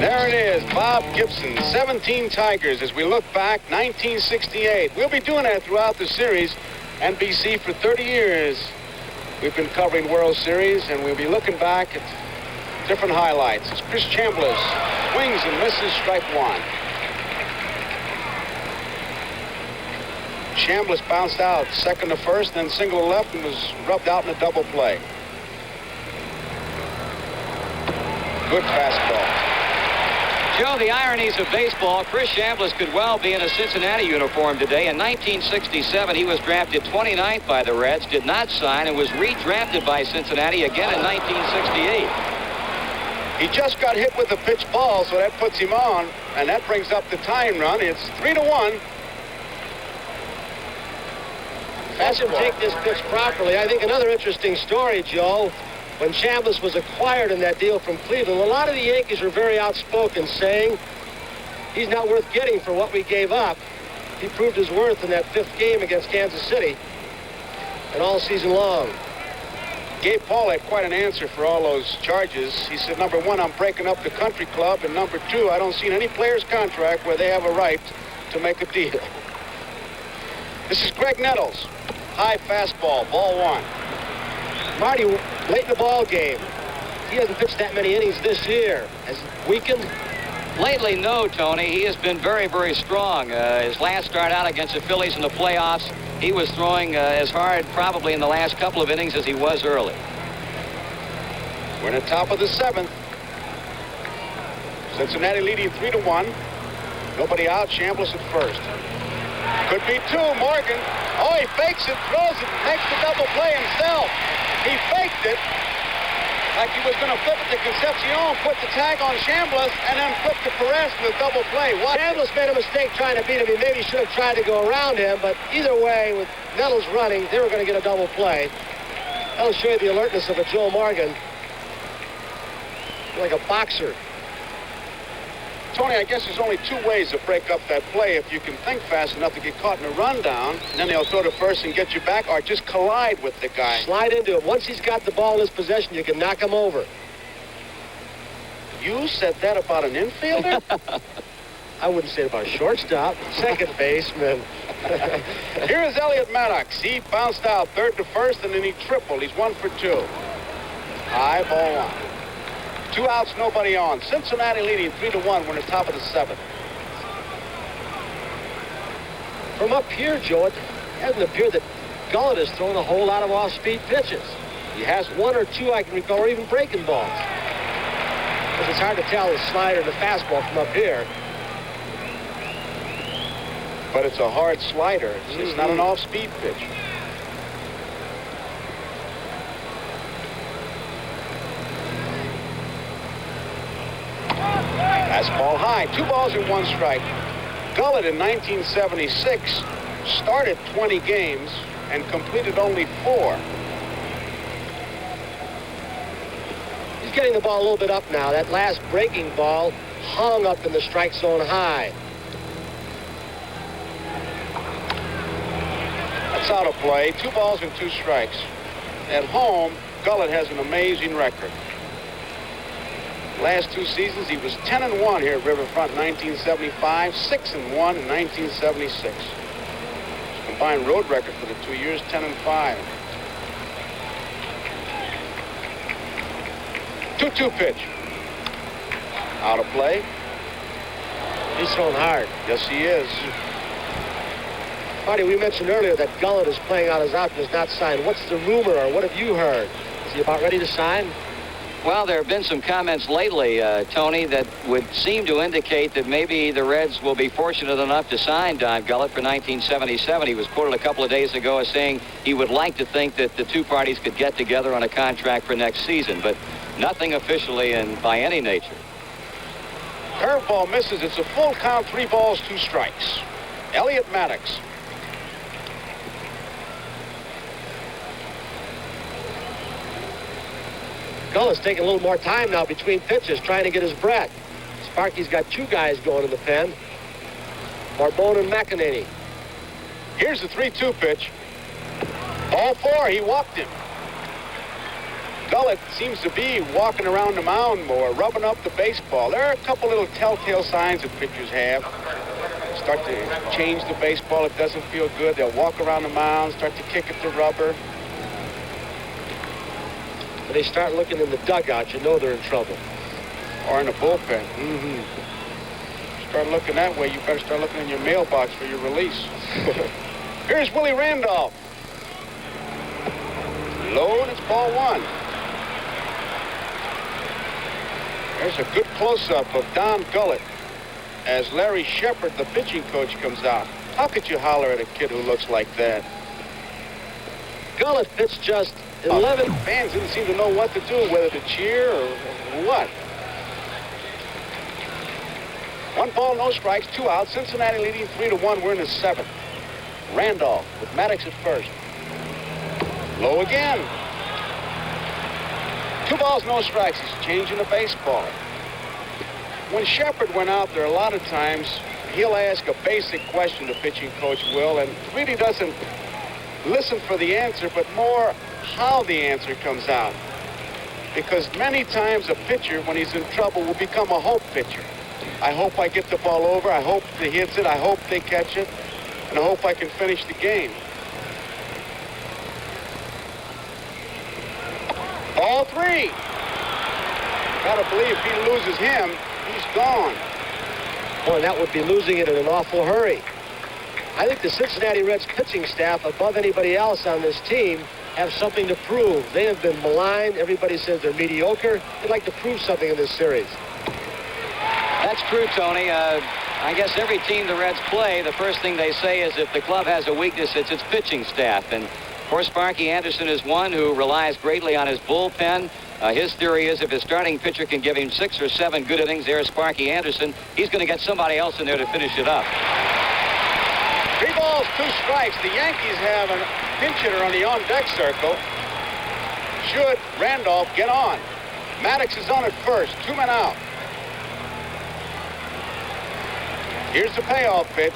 There it is, Bob Gibson, 17 Tigers as we look back, 1968. We'll be doing that throughout the series. NBC for 30 years. We've been covering World Series, and we'll be looking back at different highlights. It's Chris Chambliss, swings and misses, strike one. Chambliss bounced out second to first, then single to left, and was rubbed out in a double play. Good fastball. Joe, the ironies of baseball, Chris Chambliss could well be in a Cincinnati uniform today. In 1967, he was drafted 29th by the Reds, did not sign, and was redrafted by Cincinnati again in 1968. He just got hit with the pitch ball, so that puts him on, and that brings up the tying run. It's 3-1. Watch him take this pitch properly. I think another interesting story, Joe, when Chambliss was acquired in that deal from Cleveland, a lot of the Yankees were very outspoken, saying he's not worth getting for what we gave up. He proved his worth in that 5th game against Kansas City and all season long. Gabe Paul had quite an answer for all those charges. He said, number one, I'm breaking up the country club, and number two, I don't see in any player's contract where they have a right to make a deal. This is Greg Nettles. High fastball, ball one. Marty, late in the ball game, he hasn't pitched that many innings this year. Has he weakened? Lately, no, Tony. He has been very, very strong. His last start out against the Phillies in the playoffs, he was throwing as hard probably in the last couple of innings as he was early. We're in the top of the 7th. Cincinnati leading 3-1. Nobody out. Chambliss at first. Could be 2. Morgan. Oh, he fakes it, throws it, makes the double play himself. He faked it like he was going to flip it to Concepcion, put the tag on Chambliss, and then flip to Perez with a double play. Chambliss made a mistake trying to beat him. He maybe should have tried to go around him, but either way, with Nettles running, they were going to get a double play. That'll show you the alertness of a Joe Morgan. Like a boxer. Tony, I guess there's only 2 ways to break up that play. If you can think fast enough to get caught in a rundown, and then they'll throw to first and get you back, or just collide with the guy. Slide into him. Once he's got the ball in his possession, you can knock him over. You said that about an infielder? I wouldn't say it about a shortstop. Second baseman. Here is Elliot Maddox. He bounced out third to first, and then he tripled. He's 1 for 2. High ball one. 2 outs, nobody on. Cincinnati leading 3-1. We're in the top of the 7th. From up here, Joe, it hasn't appeared that Gullett has thrown a whole lot of off-speed pitches. He has 1 or 2 I can recall, or even breaking balls. Because it's hard to tell the slider and the fastball from up here. But it's a hard slider. It's not an off-speed pitch. Fastball high. 2 balls and 1 strike. Gullett in 1976 started 20 games and completed only 4. He's getting the ball a little bit up now. That last breaking ball hung up in the strike zone high. That's out of play. 2 balls and 2 strikes. At home, Gullett has an amazing record. Last 2 seasons, he was 10-1 here at Riverfront in 1975, 6-1 in 1976. His combined road record for the 2 years, 10-5. 2-2 pitch. Out of play. He's throwing hard. Yes, he is. Marty, we mentioned earlier that Gullett is playing out his option, is not signed. What's the rumor, or what have you heard? Is he about ready to sign? Well, there have been some comments lately, Tony, that would seem to indicate that maybe the Reds will be fortunate enough to sign Don Gullett for 1977. He was quoted a couple of days ago as saying he would like to think that the two parties could get together on a contract for next season, but nothing officially and by any nature. Curveball misses. It's a full count, 3 balls, 2 strikes. Elliot Maddox. Gullett's taking a little more time now between pitches, trying to get his breath. Sparky's got 2 guys going in the pen. Barbone and McEnany. Here's the 3-2 pitch. Ball 4, he walked him. Gullett seems to be walking around the mound more, rubbing up the baseball. There are a couple little telltale signs that pitchers have. Start to change the baseball, it doesn't feel good. They'll walk around the mound, start to kick at the rubber. When they start looking in the dugout, you know they're in trouble. Or in the bullpen. Start looking that way, you better start looking in your mailbox for your release. Here's Willie Randolph. Low, and it's ball 1. There's a good close-up of Don Gullett as Larry Shepard, the pitching coach, comes out. How could you holler at a kid who looks like that? Gullett pitched just 11. Fans didn't seem to know what to do, whether to cheer or what. 1 ball, no strikes, 2 outs. Cincinnati leading 3-1. We're in the 7th. Randolph with Maddox at first. Low again. 2 balls, no strikes. He's changing the baseball. When Shepard went out there, a lot of times he'll ask a basic question, the pitching coach will, and really doesn't listen for the answer, but more how the answer comes out. Because many times a pitcher, when he's in trouble, will become a hope pitcher. I hope I get the ball over. I hope he hits it. I hope they catch it. And I hope I can finish the game. Ball 3. Gotta believe if he loses him, he's gone. Boy, that would be losing it in an awful hurry. I think the Cincinnati Reds pitching staff, above anybody else on this team, have something to prove. They have been maligned. Everybody says they're mediocre. They'd like to prove something in this series. That's true, Tony. I guess every team the Reds play, the first thing they say is if the club has a weakness, it's its pitching staff. And, of course, Sparky Anderson is one who relies greatly on his bullpen. His theory is if his starting pitcher can give him 6 or 7 good innings, there's Sparky Anderson, he's going to get somebody else in there to finish it up. 3 balls, 2 strikes. The Yankees have a pinch hitter on the on-deck circle. Should Randolph get on? Maddox is on at first. 2 men out. Here's the payoff pitch.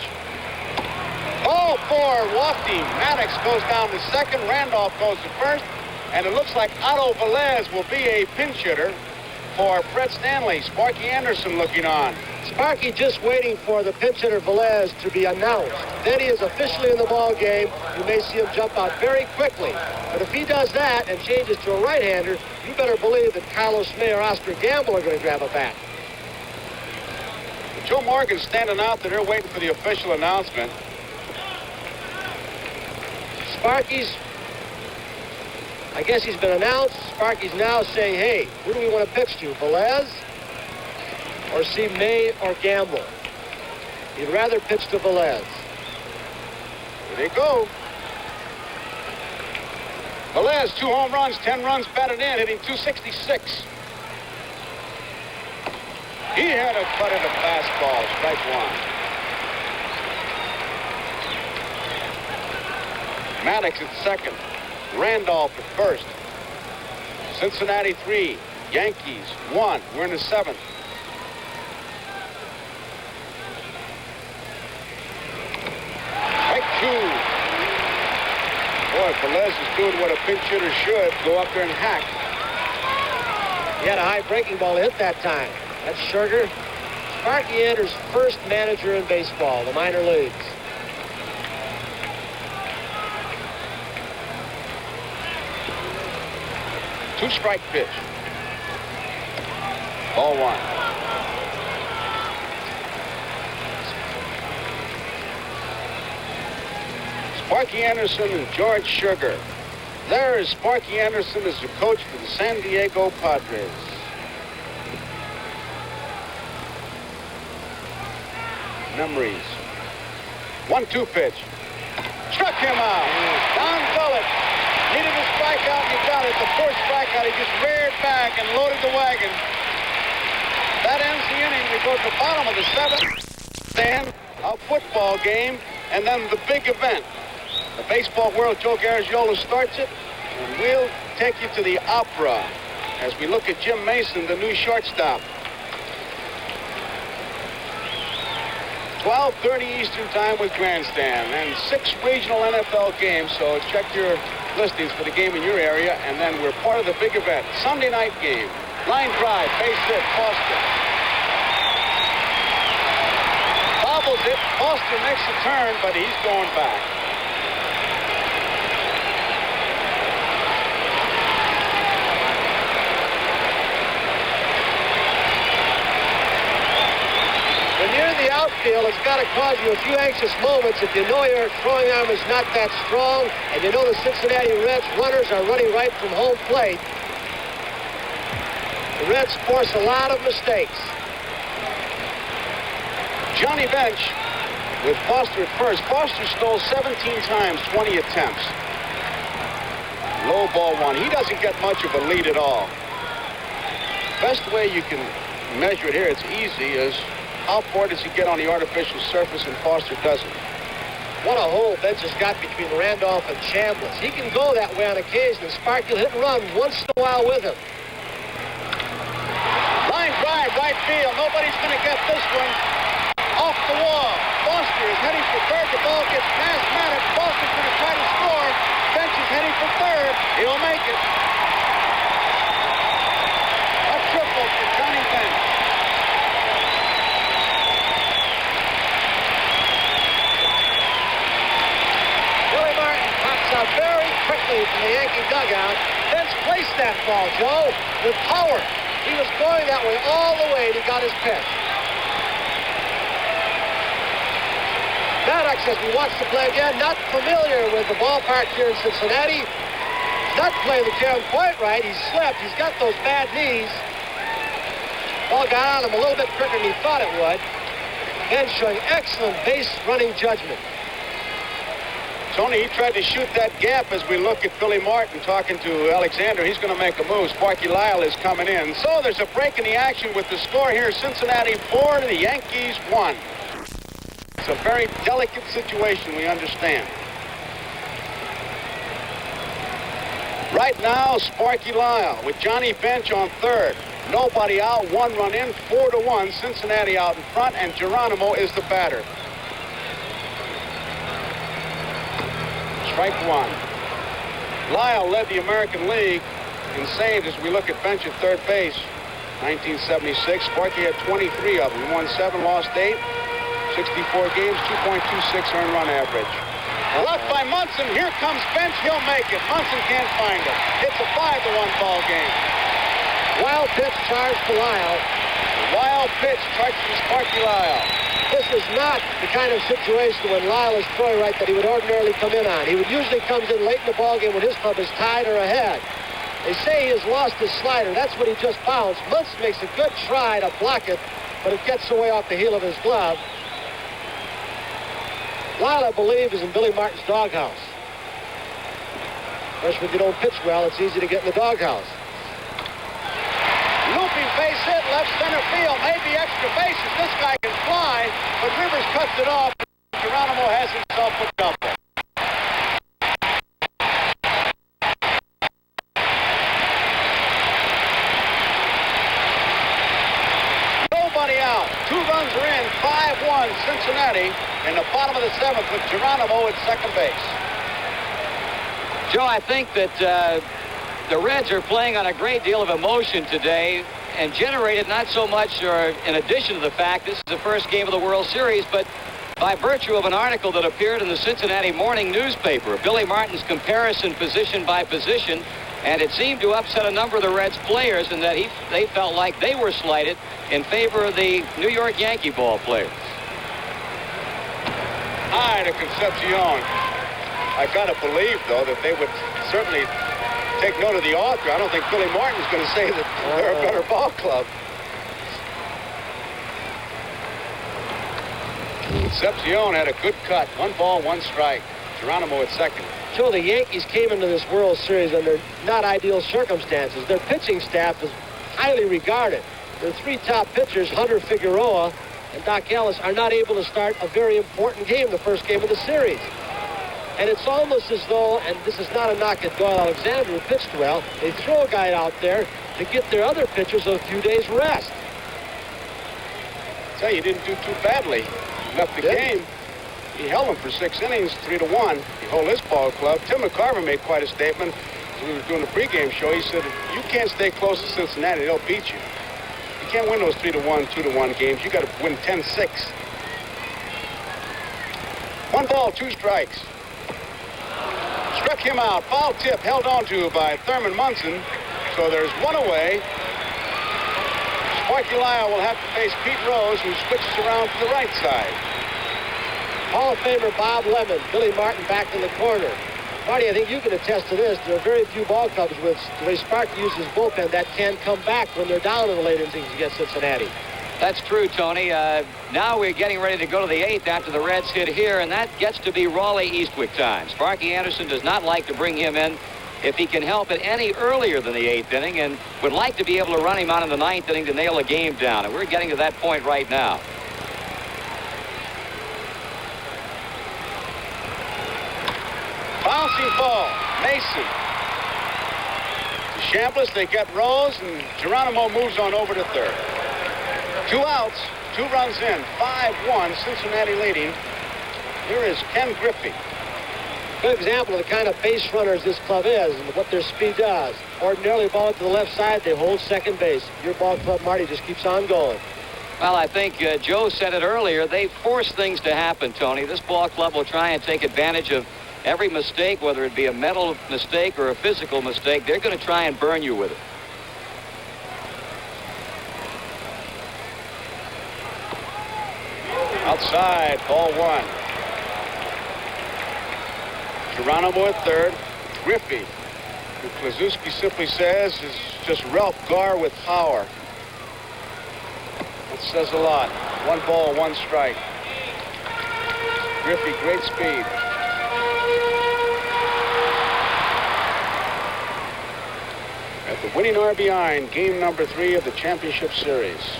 Ball 4, walked him. Maddox goes down to second. Randolph goes to first. And it looks like Otto Velez will be a pinch hitter for Fred Stanley. Sparky Anderson looking on. Sparky just waiting for the pinch hitter Velez to be announced. Then he is officially in the ball game. You may see him jump out very quickly. But if he does that and changes to a right-hander, you better believe that Carlos May or Oscar Gamble are going to grab a bat. Joe Morgan's standing out there. They're waiting for the official announcement. Sparky's, I guess he's been announced. Sparky's now saying, hey, who do we want to pitch to, Velez or see May or Gamble? He'd rather pitch to Velez. Here they go. Velez, 2 home runs, 10 runs batted in, hitting .266. He had a cut at a fastball, strike 1. Maddox at second. Randolph at first. Cincinnati 3, Yankees 1. We're in the 7th. Strike 2. Boy, Velez is doing what a pinch hitter should, go up there and hack. He had a high breaking ball to hit that time. That's Sugar. Sparky Anderson's first manager in baseball, the minor leagues. Two-strike pitch. Ball 1. Sparky Anderson and George Sugar. There is Sparky Anderson as the coach for the San Diego Padres. Memories. 1-2 pitch. Struck him out. Don Gullett needed a strikeout, and he got it. The first strikeout, he just reared back and loaded the wagon. That ends the inning. We go to the bottom of the seventh. Then a football game, and then the big event. The baseball world, Joe Garagiola starts it, and we'll take you to the opera as we look at Jim Mason, the new shortstop. 12:30 Eastern Time with Grandstand, and 6 regional NFL games, so check your listings for the game in your area, and then we're part of the big event. Sunday night game. Line drive, base hit, Foster. Bobbles it, Foster makes a turn, but he's going back. When you're in the outfield, it's got to cause you a few anxious moments if you know your throwing arm is not that strong, and you know the Cincinnati Reds runners are running right from home plate. The Reds force a lot of mistakes. Johnny Bench with Foster at first. Foster stole 17 times, 20 attempts. Low ball one. He doesn't get much of a lead at all. Best way you can measure it here, it's easy, is how far does he get on the artificial surface, and Foster doesn't. What a hole Bench has got between Randolph and Chambliss. He can go that way on occasion, and Sparky will hit and run once in a while with him. Line drive, right field. Nobody's going to get this one. Off the wall. Foster is heading for third. The ball gets past Maddox. Foster's going to try to score. Bench is heading for third. He'll make it. A triple for Johnny Bench. Billy Martin pops out very quickly from the Yankee dugout. Bench placed that ball, Joe, with power. He was going that way all the way, and he got his pitch. Maddox, as we watch the play again, not familiar with the ballpark here in Cincinnati. Not playing the game quite right. He slipped. He's got those bad knees. Ball got on him a little bit quicker than he thought it would. Ben showing excellent base running judgment. Tony, he tried to shoot that gap as we look at Billy Martin talking to Alexander. He's going to make a move. Sparky Lyle is coming in. So there's a break in the action with the score here. Cincinnati 4, the Yankees 1. It's a very delicate situation, we understand. Right now, Sparky Lyle with Johnny Bench on third. Nobody out, 1 run in, 4-1. Cincinnati out in front, and Geronimo is the batter. Strike one. Lyle led the American League in saves as we look at Bench at third base. 1976, Sparky had 23 of them. He won 7, lost 8. 64 games, 2.26 earned run average. Left by Munson. Here comes Bench. He'll make it. Munson can't find it. It's a 5-1 ball game. Wild pitch charged to Lyle. Wild pitch charged to Sparky Lyle. This is not the kind of situation when Lyle is throwing right that he would ordinarily come in on. He would usually comes in late in the ballgame when his club is tied or ahead. They say he has lost his slider. That's what he just bounced. Munson makes a good try to block it, but it gets away off the heel of his glove. Lyle, I believe, is in Billy Martin's doghouse. Of course, when you don't pitch well, it's easy to get in the doghouse. Looping base hit, left center field. Maybe extra bases. This guy can fly, but Rivers cuts it off. Geronimo has himself a double. Nobody out. 2 runs are in. 5-1 Cincinnati in the bottom of the 7th with Geronimo at second base. Joe, I think that the Reds are playing on a great deal of emotion today, and generated not so much or in addition to the fact this is the first game of the World Series, but by virtue of an article that appeared in the Cincinnati morning newspaper, Billy Martin's comparison position by position, and it seemed to upset a number of the Reds players in that they felt like they were slighted in favor of the New York Yankee ball players. High to Concepcion. I gotta believe, though, that they would certainly take note of the author. I don't think Billy Martin's going to say that they're a better ball club. Concepcion had a good cut. 1 ball, 1 strike. Geronimo at second. Joe, the Yankees came into this World Series under not ideal circumstances. Their pitching staff is highly regarded. Their 3 top pitchers, Hunter, Figueroa, and Doc Ellis, are not able to start a very important game, the first game of the series. And it's almost as though, and this is not a knock at Doyle Alexander, who pitched well, they throw a guy out there to get their other pitchers a few days rest. Tell you, he didn't do too badly. He left the game. He held them for 6 innings, 3-1. He hold this ball club. Tim McCarver made quite a statement. As we were doing the pregame show, he said, if you can't stay close to Cincinnati, they'll beat you. You can't win those 3-1, 2-1 games. You got to win 10-6. 1 ball, 2 strikes. Struck him out. Foul tip held on to by Thurman Munson. So there's 1 away. Sparky Lyle will have to face Pete Rose, who switches around to the right side. Hall of Famer Bob Lemon, Billy Martin back in the corner. Marty, I think you can attest to this. There are very few ball clubs with the way Sparky uses bullpen that can come back when they're down in the late innings against Cincinnati. That's true, Tony. Now we're getting ready to go to the 8th after the Reds hit here, and that gets to be Raleigh Eastwick time. Sparky Anderson does not like to bring him in if he can help it any earlier than the 8th inning, and would like to be able to run him out in the 9th inning to nail a game down. And we're getting to that point right now. Bouncing ball, Mason. To Chambliss, they get Rose, and Geronimo moves on over to third. 2 outs, 2 runs in, 5-1, Cincinnati leading. Here is Ken Griffey. Good example of the kind of base runners this club is and what their speed does. Ordinarily, ball to the left side, they hold second base. Your ball club, Marty, just keeps on going. Well, I think Joe said it earlier. They force things to happen, Tony. This ball club will try and take advantage of every mistake, whether it be a mental mistake or a physical mistake. They're going to try and burn you with it. Outside, ball 1. Geronimo at third. Griffey, who Kluszewski simply says is just Ralph Garr with power. That says a lot. 1 ball, 1 strike. Griffey, great speed. At the winning RBI in game number 3 of the championship series.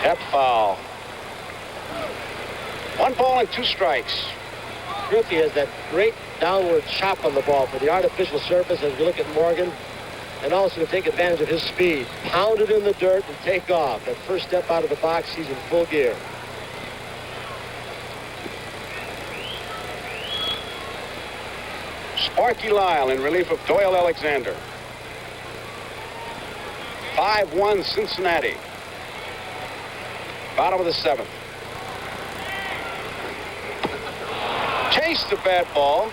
That foul. 1 ball and 2 strikes. Griffey has that great downward chop on the ball for the artificial surface as we look at Morgan, and also to take advantage of his speed. Pound it in the dirt and take off. That first step out of the box, he's in full gear. Sparky Lyle in relief of Doyle Alexander. 5-1 Cincinnati. Bottom of the 7th. Chase the bad ball,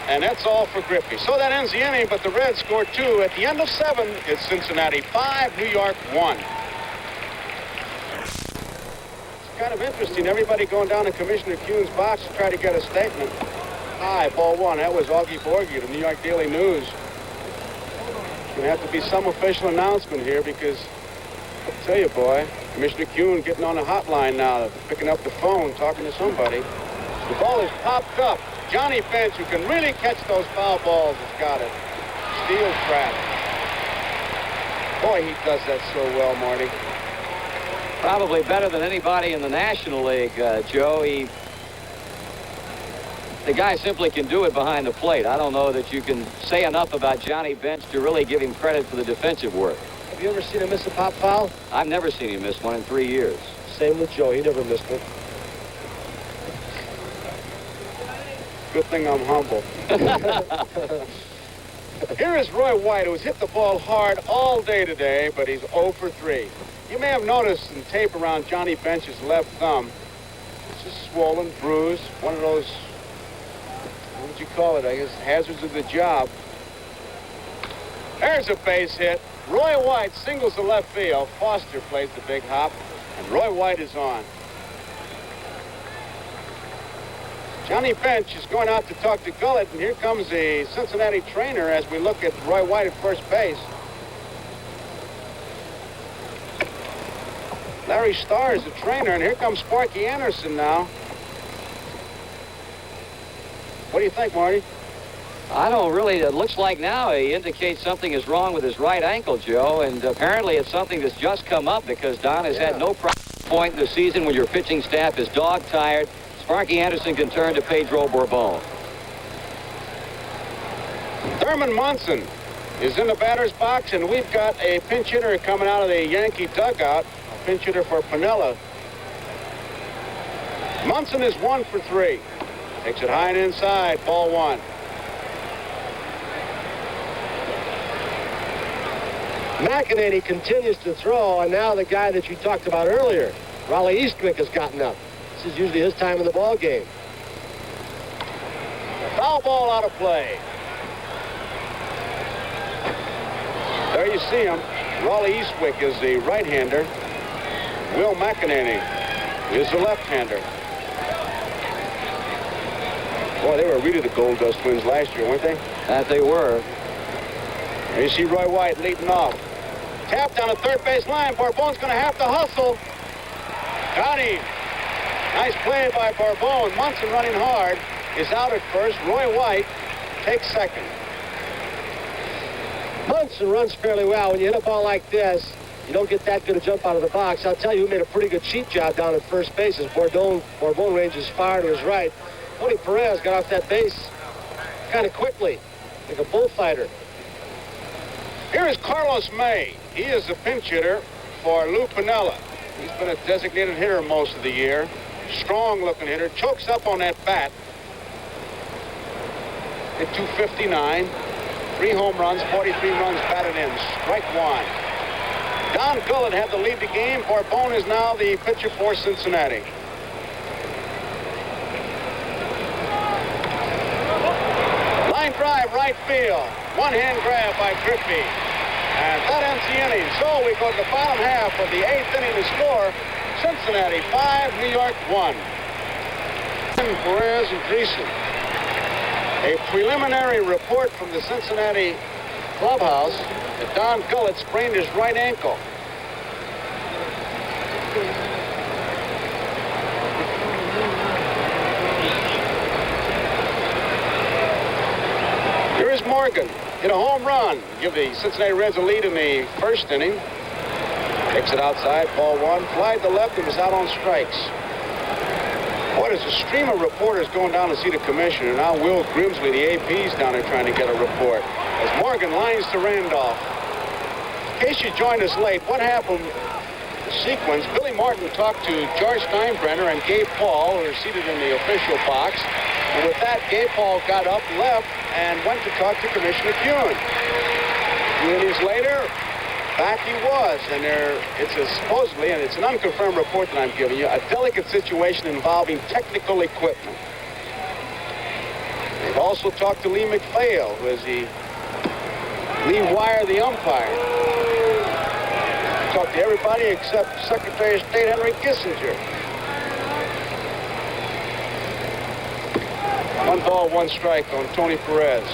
and that's all for Griffey. So that ends the inning, but the Reds scored 2. At the end of 7, it's Cincinnati 5, New York 1. It's kind of interesting. Everybody going down to Commissioner Kuhn's box to try to get a statement. High, ball 1. That was Augie Borgie of the New York Daily News. There's going to have to be some official announcement here because, I'll tell you, boy, Commissioner Kuhn getting on the hotline now, picking up the phone, talking to somebody. The ball is popped up. Johnny Bench, who can really catch those foul balls, has got it. Steel trap. Boy, he does that so well, Marty. Probably better than anybody in the National League, Joe. The guy simply can do it behind the plate. I don't know that you can say enough about Johnny Bench to really give him credit for the defensive work. Have you ever seen him miss a pop foul? I've never seen him miss one in 3 years. Same with Joe. He never missed one. Good thing I'm humble. Here is Roy White, who's hit the ball hard all day today, but he's 0 for 3. You may have noticed some tape around Johnny Bench's left thumb. It's just swollen, bruised, one of those, what would you call it, I guess, hazards of the job. There's a base hit. Roy White singles to left field. Foster plays the big hop. And Roy White is on. Johnny Bench is going out to talk to Gullett, and here comes the Cincinnati trainer as we look at Roy White at first base. Larry Starr is the trainer, and here comes Sparky Anderson now. What do you think, Marty? I don't really. It looks like now he indicates something is wrong with his right ankle, Joe, and apparently it's something that's just come up because Don has had no point in the season when your pitching staff is dog-tired. Sparky Anderson can turn to Pedro Bourbon. Thurman Munson is in the batter's box, and we've got a pinch hitter coming out of the Yankee dugout, a pinch hitter for Piniella. Munson is 1 for 3. Takes it high and inside, ball 1. McEnany continues to throw, and now the guy that you talked about earlier, Raleigh Eastwick, has gotten up. This is usually his time in the ball game. Foul ball out of play. There you see him. Raleigh Eastwick is the right-hander. Will McEnany is the left-hander. Boy, they were really the Gold Dust Twins last year, weren't they? That they were. There you see Roy White leading off. Tap down the third base line. Bourbon's going to have to hustle. Got him. Nice play by Bourbon. Munson running hard is out at first. Roy White takes second. Munson runs fairly well. When you hit a ball like this, you don't get that good a jump out of the box. I'll tell you who made a pretty good cheap job down at first base as Bourbon ranges far to his right. Tony Perez got off that base kind of quickly, like a bullfighter. Here is Carlos May. He is the pinch hitter for Lou Piniella. He's been a designated hitter most of the year. Strong-looking hitter. Chokes up on that bat. Hit .259. 3 home runs, 43 runs batted in. Strike 1. Don Gullett had to lead the game. Bourbon is now the pitcher for Cincinnati. Line drive, right field. One-hand grab by Griffey. And that ends the inning. So we go to the bottom half of the 8th inning to score. Cincinnati 5, New York 1. Perez and Dreesen. A preliminary report from the Cincinnati clubhouse that Don Gullett sprained his right ankle. Here is Morgan. Hit a home run. Give the Cincinnati Reds a lead in the first inning. Takes it outside, ball 1. Fly to left and was out on strikes. Boy, there's a stream of reporters going down to see the commissioner. Now Will Grimsley, the AP's down there trying to get a report. As Morgan lines to Randolph. In case you joined us late, what happened? The sequence, Billy Martin talked to George Steinbrenner and Gabe Paul, who are seated in the official box. And with that, Gabe Paul got up, left, and went to talk to Commissioner Kuhn. 2 innings later, back he was, and it's supposedly, and it's an unconfirmed report that I'm giving you, a delicate situation involving technical equipment. They've also talked to Lee McPhail, who is the Lee Wire, the umpire. Talked to everybody except Secretary of State Henry Kissinger. 1 ball, 1 strike on Tony Perez.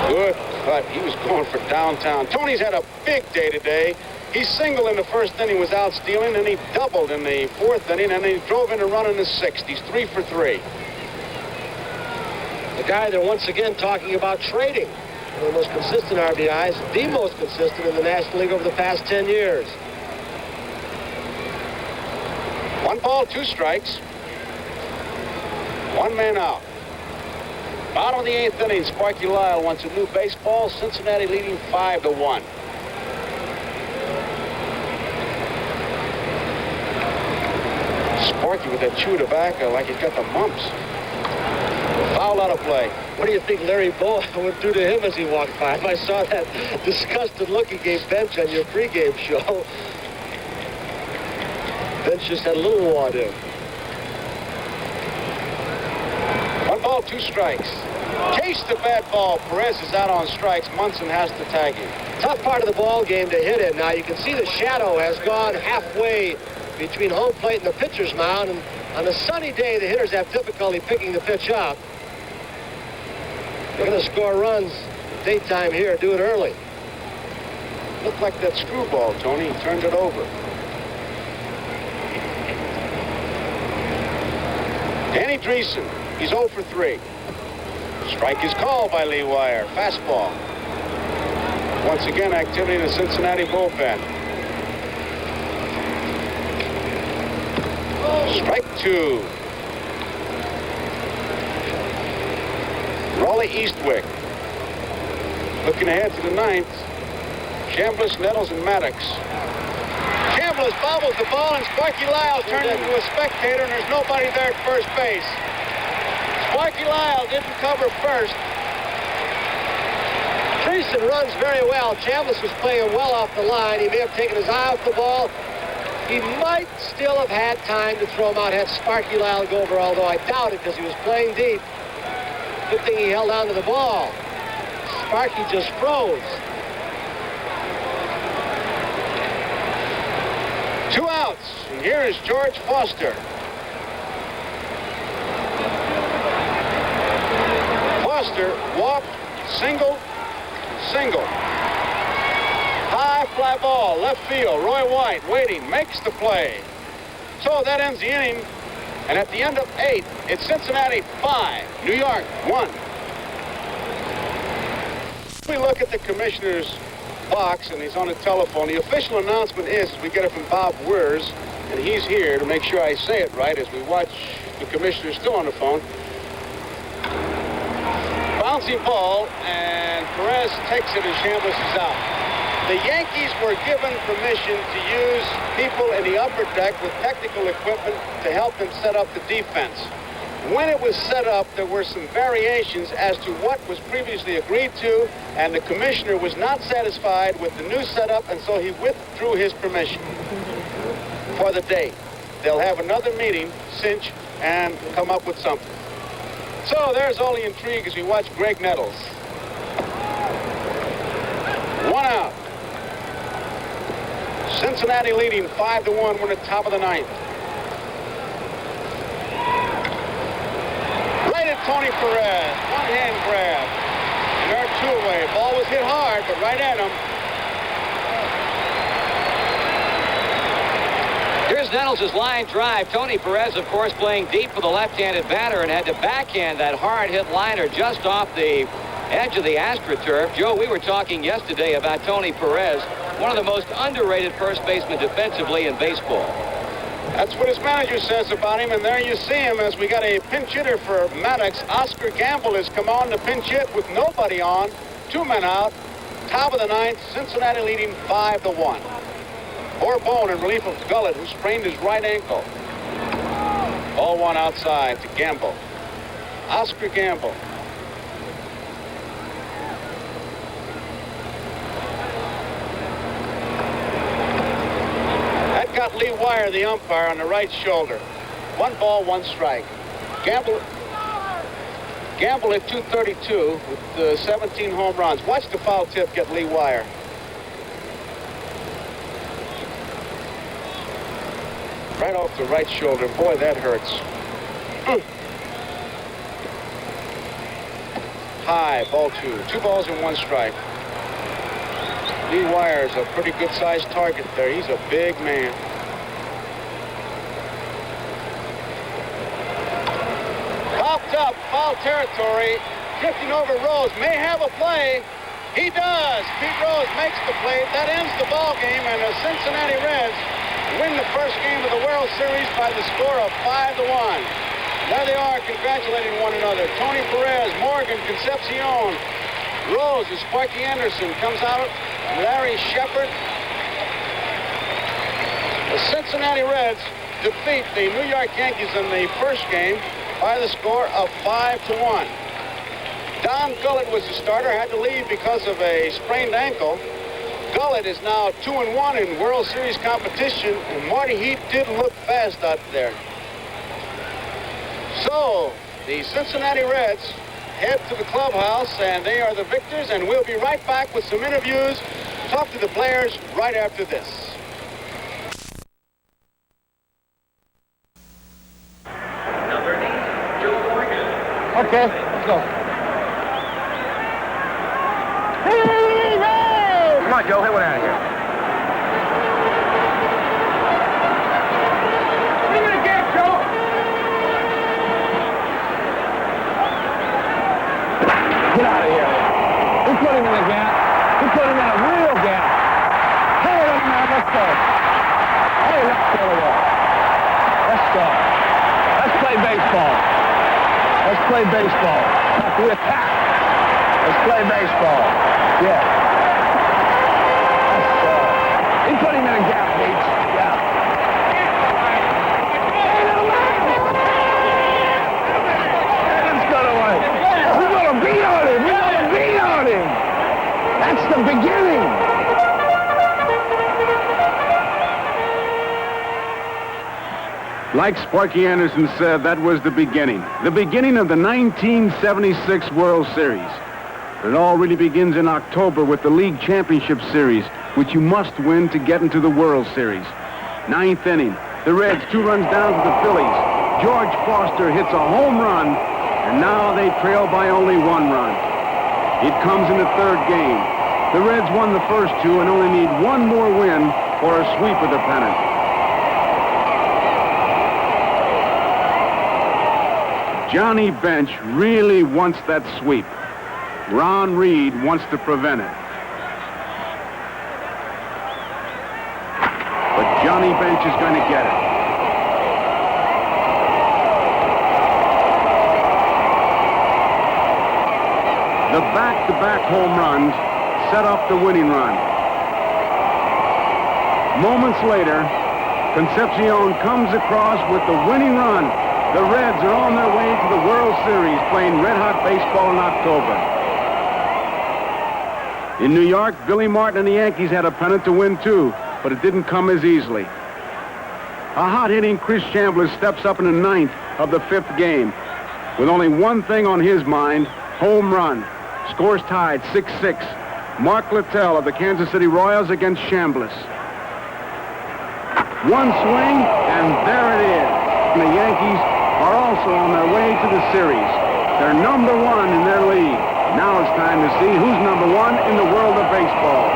Good cut. He was going for downtown. Tony's had a big day today. He singled in the first inning, was out stealing, and he doubled in the 4th inning, and then he drove in a run in the 6th. He's 3 for 3. The guy they're once again talking about trading. One of the most consistent RBIs, the most consistent in the National League over the past 10 years. 1 ball, 2 strikes. 1 man out. Bottom of the 8th inning, Sparky Lyle wants a new baseball. Cincinnati leading 5-1. Sparky with that chew tobacco like he's got the mumps. Foul out of play. What do you think Larry Bowa went through to him as he walked by? I saw that disgusted look he gave Bench on your pregame show. Bench just had a little wad in. 1 ball, 2 strikes. Chase the bad ball. Perez is out on strikes. Munson has to tag him. Tough part of the ball game to hit it. Now you can see the shadow has gone halfway between home plate and the pitcher's mound. And on a sunny day, the hitters have difficulty picking the pitch up. They're going to score runs daytime here. Do it early. Looked like that screwball, Tony. He turned it over. Danny Dreesen. He's 0 for 3. Strike is called by Lee Wire. Fastball. Once again, activity in the Cincinnati bullpen. Strike 2. Raleigh Eastwick. Looking ahead to the 9th. Chambliss, Nettles, and Maddox. Chambliss bobbles the ball, and Sparky Lyle turned into a spectator, and there's nobody there at first base. Sparky Lyle didn't cover first. Dreesen runs very well. Chambliss was playing well off the line. He may have taken his eye off the ball. He might still have had time to throw him out had Sparky Lyle go over, although I doubt it because he was playing deep. Good thing he held on to the ball. Sparky just froze. 2 outs, and here is George Foster. Foster walked, single. High fly ball, left field. Roy White waiting, makes the play. So that ends the inning, and at the end of 8, it's Cincinnati 5, New York 1. We look at the commissioner's box, and he's on the telephone. The official announcement is we get it from Bob Wers, and he's here to make sure I say it right as we watch the commissioner still on the phone. Bouncing ball, and Perez takes it, and Chambliss is out. The Yankees were given permission to use people in the upper deck with technical equipment to help them set up the defense. When it was set up, there were some variations as to what was previously agreed to, and the commissioner was not satisfied with the new setup, and so he withdrew his permission for the day. They'll have another meeting, cinch, and come up with something. So there's all the intrigue as we watch Greg Nettles. 1 out. Cincinnati leading 5-1. We're at the top of the 9th. Right at Tony Perez. One-hand grab. And they're 2 away. Ball was hit hard, but right at him. Here's Nettles' line drive. Tony Perez, of course, playing deep for the left-handed batter and had to backhand that hard-hit liner just off the edge of the AstroTurf. Joe, we were talking yesterday about Tony Perez, one of the most underrated first basemen defensively in baseball. That's what his manager says about him, and there you see him as we got a pinch hitter for Maddox. Oscar Gamble has come on to pinch hit with nobody on. 2 men out. Top of the 9th, Cincinnati leading 5-1. Bourbon in relief of Gullett, who sprained his right ankle. Ball 1 outside to Gamble. Oscar Gamble. That got Lee Wire, the umpire, on the right shoulder. 1 ball, 1 strike. Gamble at 232 with 17 home runs. Watch the foul tip get Lee Wire. Right off the right shoulder. Boy, that hurts. High, ball 2. 2 balls and 1 strike. Lee Wire's a pretty good-sized target there. He's a big man. Popped up, foul territory. Drifting over Rose. May have a play. He does. Pete Rose makes the play. That ends the ball game, and the Cincinnati Reds win the first game of the World Series by the score of 5-1. There they are congratulating one another. Tony Perez, Morgan, Concepcion, Rose, and Sparky Anderson comes out. Larry Shepard. The Cincinnati Reds defeat the New York Yankees in the first game by the score of 5-1. Don Gullett was the starter, had to leave because of a sprained ankle. Gullett is now 2-1 in World Series competition, and Marty Heat didn't look fast out there. So, the Cincinnati Reds head to the clubhouse, and they are the victors, and we'll be right back with some interviews, talk to the players right after this. Number 8, Joe Garagiola. Okay, let's go. Come on, Joe, hit one out of here. Bring it again, Joe. Get out of here. We put him in a gap. We put him in a real gap. Hey, man, let's go. Hey, let's go. Let's go. Let's play baseball. Let's play baseball. Not the attack. Let's play baseball. Yeah. He put him in a gap, Pete. Yeah. Let's go away. We're going to beat on him. We're going to beat on him. That's the beginning. Like Sparky Anderson said, that was the beginning. The beginning of the 1976 World Series. It all really begins in October with the League Championship Series, which you must win to get into the World Series. 9th inning, the Reds 2 runs down to the Phillies. George Foster hits a home run, and now they trail by only 1 run. It comes in the 3rd game. The Reds won the first 2 and only need 1 more win for a sweep of the pennant. Johnny Bench really wants that sweep. Ron Reed wants to prevent it. But Johnny Bench is going to get it. The back-to-back home runs set up the winning run. Moments later, Concepcion comes across with the winning run. The Reds are on their way to the World Series, playing red-hot baseball in October. In New York, Billy Martin and the Yankees had a pennant to win too, but it didn't come as easily. A hot-hitting Chris Chandler steps up in the 9th of the 5th game. With only one thing on his mind, home run. Scores tied 6-6. Mark Littell of the Kansas City Royals against Chambliss. One swing, and there it is. And the Yankees are also on their way to the series. They're number 1 in their league. Now it's time to see who's number 1 in the world of baseball.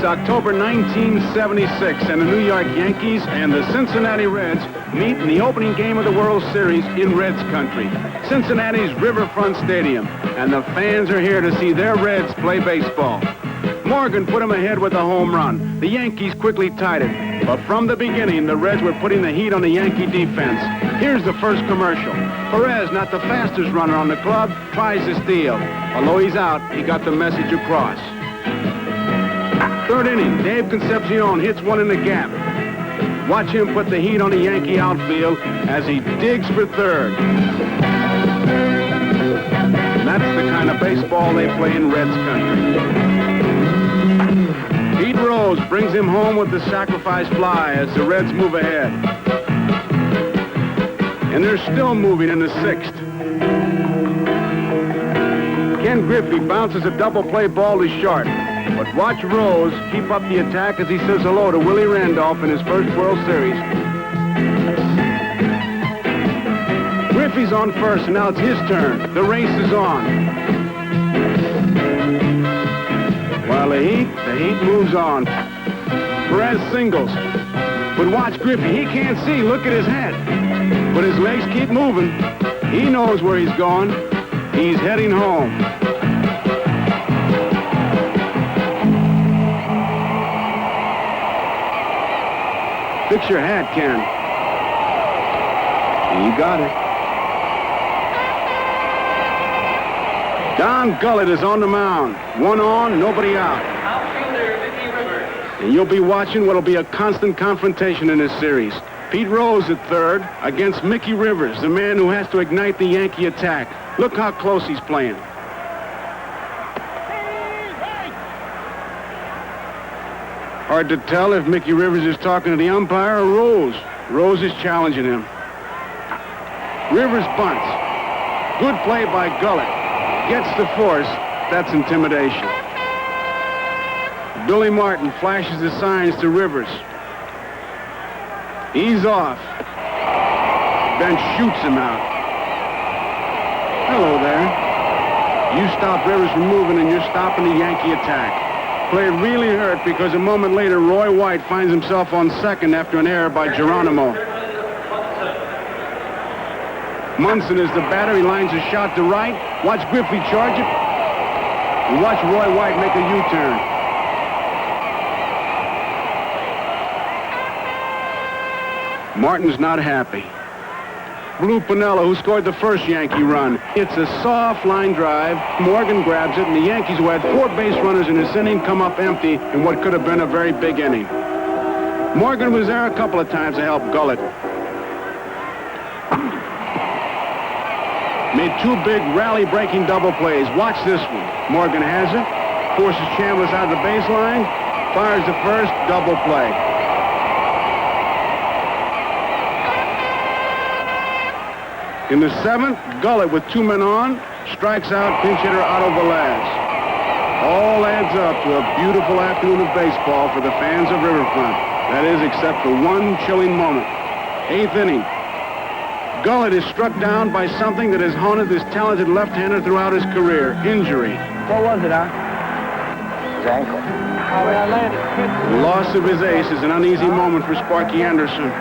October 1976, and the New York Yankees and the Cincinnati Reds meet in the opening game of the World Series in Reds country, Cincinnati's Riverfront Stadium, and the fans are here to see their Reds play baseball. Morgan put them ahead with a home run. The Yankees quickly tied it, but from the beginning, the Reds were putting the heat on the Yankee defense. Here's the first commercial. Perez, not the fastest runner on the club, tries to steal. Although he's out, he got the message across. 3rd inning, Dave Concepcion hits one in the gap. Watch him put the heat on the Yankee outfield as he digs for 3rd. And that's the kind of baseball they play in Reds country. Pete Rose brings him home with the sacrifice fly as the Reds move ahead. And they're still moving in the 6th. Ken Griffey bounces a double play ball to short. But watch Rose keep up the attack as he says hello to Willie Randolph in his first World Series. Griffey's on first, and now it's his turn. The race is on. While the heat moves on. Perez singles. But watch Griffey, he can't see, look at his head. But his legs keep moving. He knows where he's going. He's heading home. Fix your hat, Ken. You got it. Don Gullett is on the mound. One on, nobody out. Outfielder Mickey Rivers. And you'll be watching what'll be a constant confrontation in this series. Pete Rose at third against Mickey Rivers, the man who has to ignite the Yankee attack. Look how close he's playing. Hard to tell if Mickey Rivers is talking to the umpire or Rose. Rose is challenging him. Rivers bunts. Good play by Gullett. Gets the force. That's intimidation. Billy Martin flashes the signs to Rivers. He's off. Bench shoots him out. Hello there. You stop Rivers from moving and you're stopping the Yankee attack. Play really hurt because a moment later Roy White finds himself on second after an error by Geronimo. Munson is the batter. He lines a shot to right. Watch Griffey charge it. And watch Roy White make a U-turn. Martin's not happy. Blue Piniella, who scored the first Yankee run. It's a soft line drive. Morgan grabs it, and the Yankees, who had 4 base runners in this inning, come up empty in what could have been a very big inning. Morgan was there a couple of times to help Gullett. Made 2 big rally-breaking double plays. Watch this one. Morgan has it. Forces Chambliss out of the baseline. Fires the first. Double play. In the 7th, Gullett, with 2 men on, strikes out pinch hitter Otto Velez. All adds up to a beautiful afternoon of baseball for the fans of Riverfront. That is, except for one chilling moment. 8th inning. Gullett is struck down by something that has haunted this talented left-hander throughout his career. Injury. What was it, Doc? His ankle. The loss of his ace is an uneasy moment for Sparky Anderson.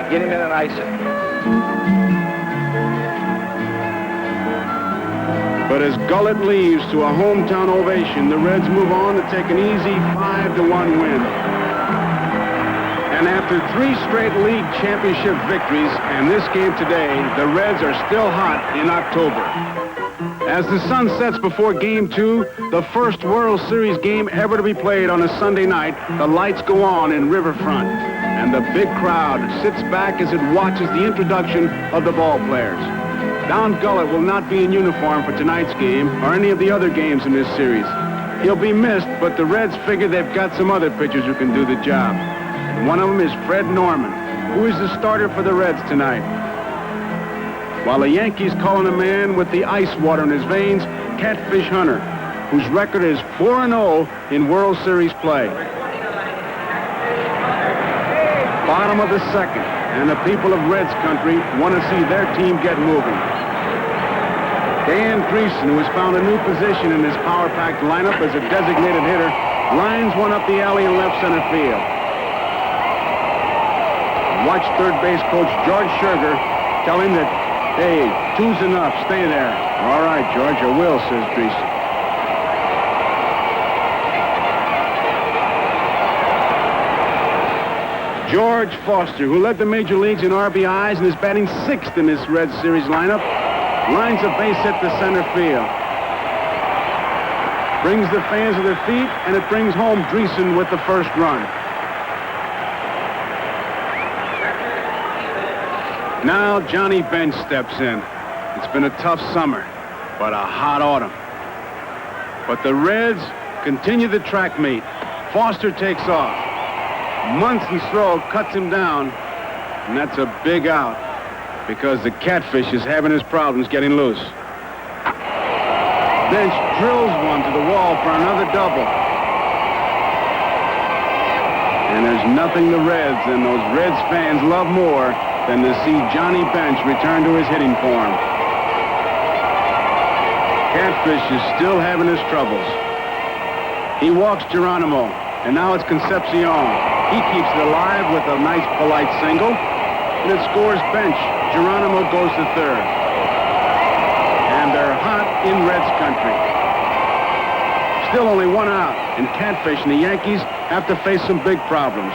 Get him in and ice it. But as Gullett leaves to a hometown ovation, the Reds move on to take an easy 5-1 win. And after 3 straight league championship victories and this game today, the Reds are still hot in October. As the sun sets before Game 2, the first World Series game ever to be played on a Sunday night, the lights go on in Riverfront. And the big crowd sits back as it watches the introduction of the ball players. Don Gullett will not be in uniform for tonight's game or any of the other games in this series. He'll be missed, but the Reds figure they've got some other pitchers who can do the job. One of them is Fred Norman, who is the starter for the Reds tonight. While the Yankees call on a man with the ice water in his veins, Catfish Hunter, whose record is 4-0 in World Series play. Bottom of the 2nd, and the people of Reds country want to see their team get moving. Dan Dreesen, who has found a new position in this power-packed lineup as a designated hitter, lines one up the alley in left center field. Watch third base coach George Scherger tell him that, hey, 2's enough, stay there. All right, George, I will, says Dreesen. George Foster, who led the major leagues in RBIs and is batting 6th in this Reds series lineup, lines a base hit to center field. Brings the fans to their feet, and it brings home Dreesen with the first run. Now Johnny Bench steps in. It's been a tough summer, but a hot autumn. But the Reds continue the track meet. Foster takes off. Munson's throw cuts him down, and that's a big out because the Catfish is having his problems getting loose. Bench drills one to the wall for another double. And there's nothing the Reds and those Reds fans love more than to see Johnny Bench return to his hitting form. Catfish is still having his troubles. He walks Geronimo, and now it's Concepcion. He keeps it alive with a nice, polite single, and it scores Bench. Geronimo goes to third. And they're hot in Reds country. Still only 1 out, and Catfish and the Yankees have to face some big problems.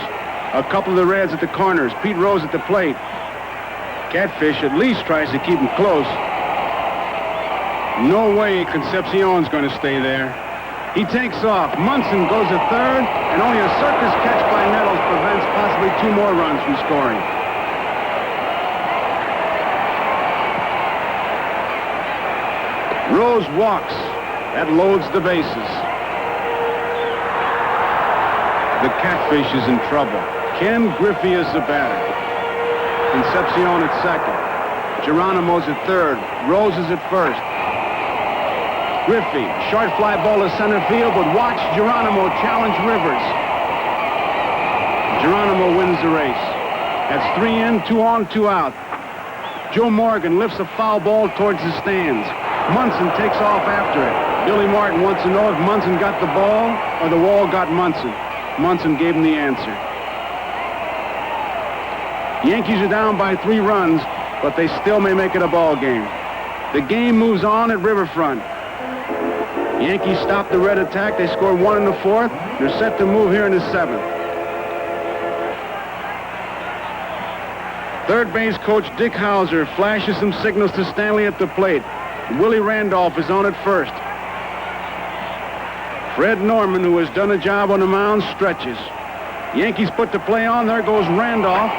A couple of the Reds at the corners. Pete Rose at the plate. Catfish at least tries to keep him close. No way Concepcion's going to stay there. He takes off. Munson goes to third, and only a circus catch by Nettles prevents possibly 2 more runs from scoring. Rose walks. That loads the bases. The Catfish is in trouble. Ken Griffey is the batter. Concepcion at second. Geronimo's at third. Rose is at first. Griffey, short fly ball to center field, but watch Geronimo challenge Rivers. Geronimo wins the race. That's 3 in, 2 on, 2 out. Joe Morgan lifts a foul ball towards the stands. Munson takes off after it. Billy Martin wants to know if Munson got the ball or the wall got Munson. Munson gave him the answer. Yankees are down by 3 runs, but they still may make it a ball game. The game moves on at Riverfront. Yankees stop the Red attack. They score 1 in the 4th. They're set to move here in the 7th. Third base coach Dick Hauser flashes some signals to Stanley at the plate. Willie Randolph is on at first. Fred Norman, who has done a job on the mound, stretches. Yankees put the play on. There goes Randolph.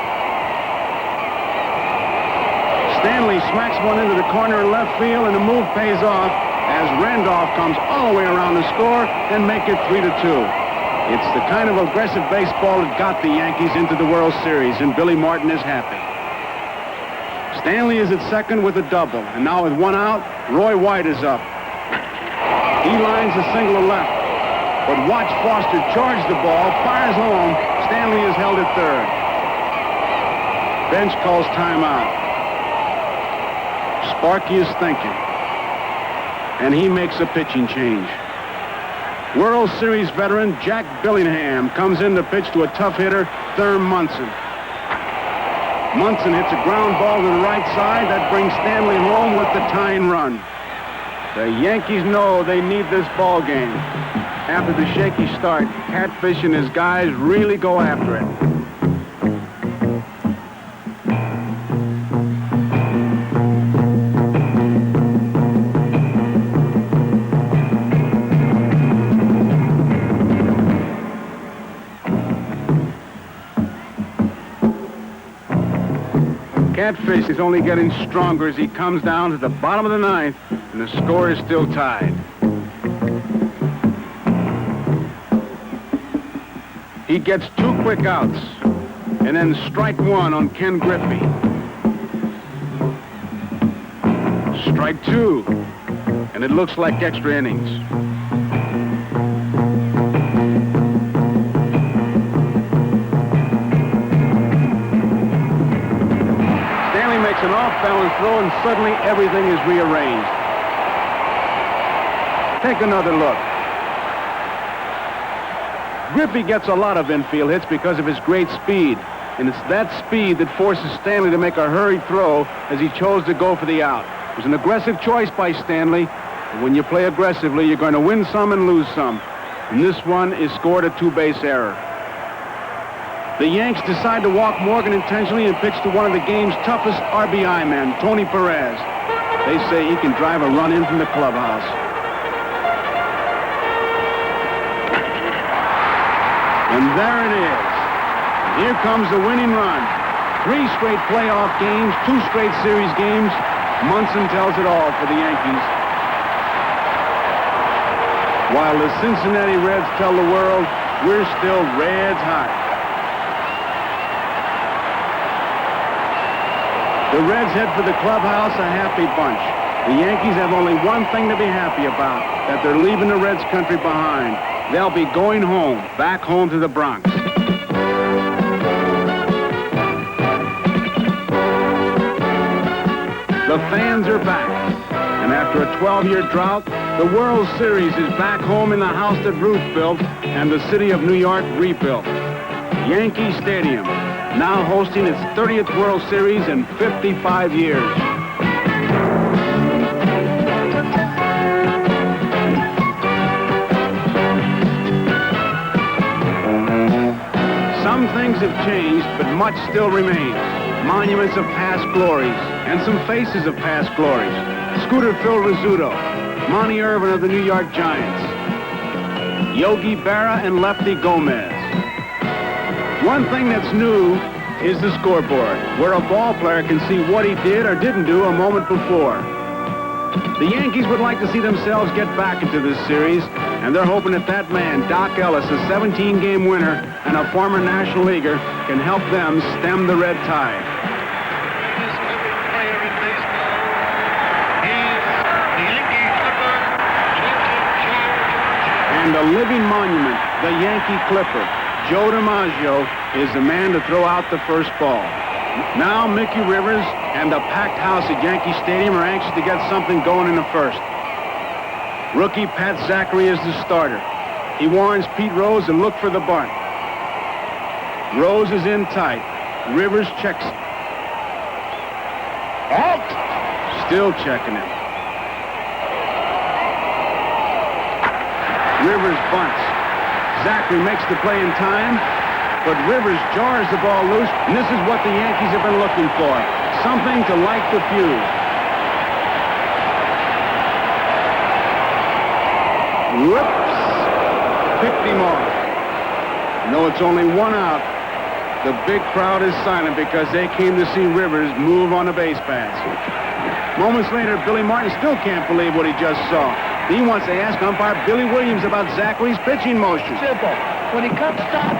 Stanley smacks one into the corner in left field, and the move pays off as Randolph comes all the way around to score and make it 3-2. It's the kind of aggressive baseball that got the Yankees into the World Series, and Billy Martin is happy. Stanley is at second with a double, and now with 1 out, Roy White is up. He lines a single to left, but watch Foster charge the ball, fires home. Stanley is held at third. Bench calls timeout. Sparky is thinking, and he makes a pitching change. World Series veteran Jack Billingham comes in to pitch to a tough hitter, Thurm Munson. Munson hits a ground ball to the right side. That brings Stanley home with the tying run. The Yankees know they need this ball game. After the shaky start, Catfish and his guys really go after it. Catfish is only getting stronger as he comes down to the bottom of the 9th, and the score is still tied. He gets 2 quick outs, and then strike 1 on Ken Griffey. Strike 2, and it looks like extra innings. An off-balance throw, and suddenly everything is rearranged. Take another look. Griffey gets a lot of infield hits because of his great speed, and it's that speed that forces Stanley to make a hurried throw as he chose to go for the out. It was an aggressive choice by Stanley, and when you play aggressively, you're going to win some and lose some. And this one is scored a 2-base error. The Yanks decide to walk Morgan intentionally and pitch to one of the game's toughest RBI men, Tony Perez. They say he can drive a run in from the clubhouse. And there it is. Here comes the winning run. 3 straight playoff games, 2 straight series games. Munson tells it all for the Yankees. While the Cincinnati Reds tell the world, we're still Reds hot. The Reds head for the clubhouse a happy bunch. The Yankees have only one thing to be happy about, that they're leaving the Reds country behind. They'll be going home, back home to the Bronx. The fans are back. And after a 12-year drought, the World Series is back home in the house that Ruth built and the city of New York rebuilt. Yankee Stadium, now hosting its 30th World Series in 55 years. Some things have changed, but much still remains. Monuments of past glories and some faces of past glories. Scooter Phil Rizzuto, Monty Irvin of the New York Giants, Yogi Berra and Lefty Gomez. One thing that's new is the scoreboard, where a ball player can see what he did or didn't do a moment before. The Yankees would like to see themselves get back into this series, and they're hoping that man, Doc Ellis, a 17-game winner and a former National Leaguer, can help them stem the red tide. And a living monument, the Yankee Clipper, Joe DiMaggio, is the man to throw out the first ball. Now Mickey Rivers and the packed house at Yankee Stadium are anxious to get something going in the first. Rookie Pat Zachary is the starter. He warns Pete Rose to look for the bunt. Rose is in tight. Rivers checks him. Out! Still checking him. Rivers bunts. Zachary makes the play in time, but Rivers jars the ball loose, and this is what the Yankees have been looking for. Something to light the fuse. Whoops! Picked him off. No, it's only one out. The big crowd is silent because they came to see Rivers move on a base pass. Moments later, Billy Martin still can't believe what he just saw. He wants to ask umpire Billy Williams about Zachary's pitching motion. Simple. When he comes stop,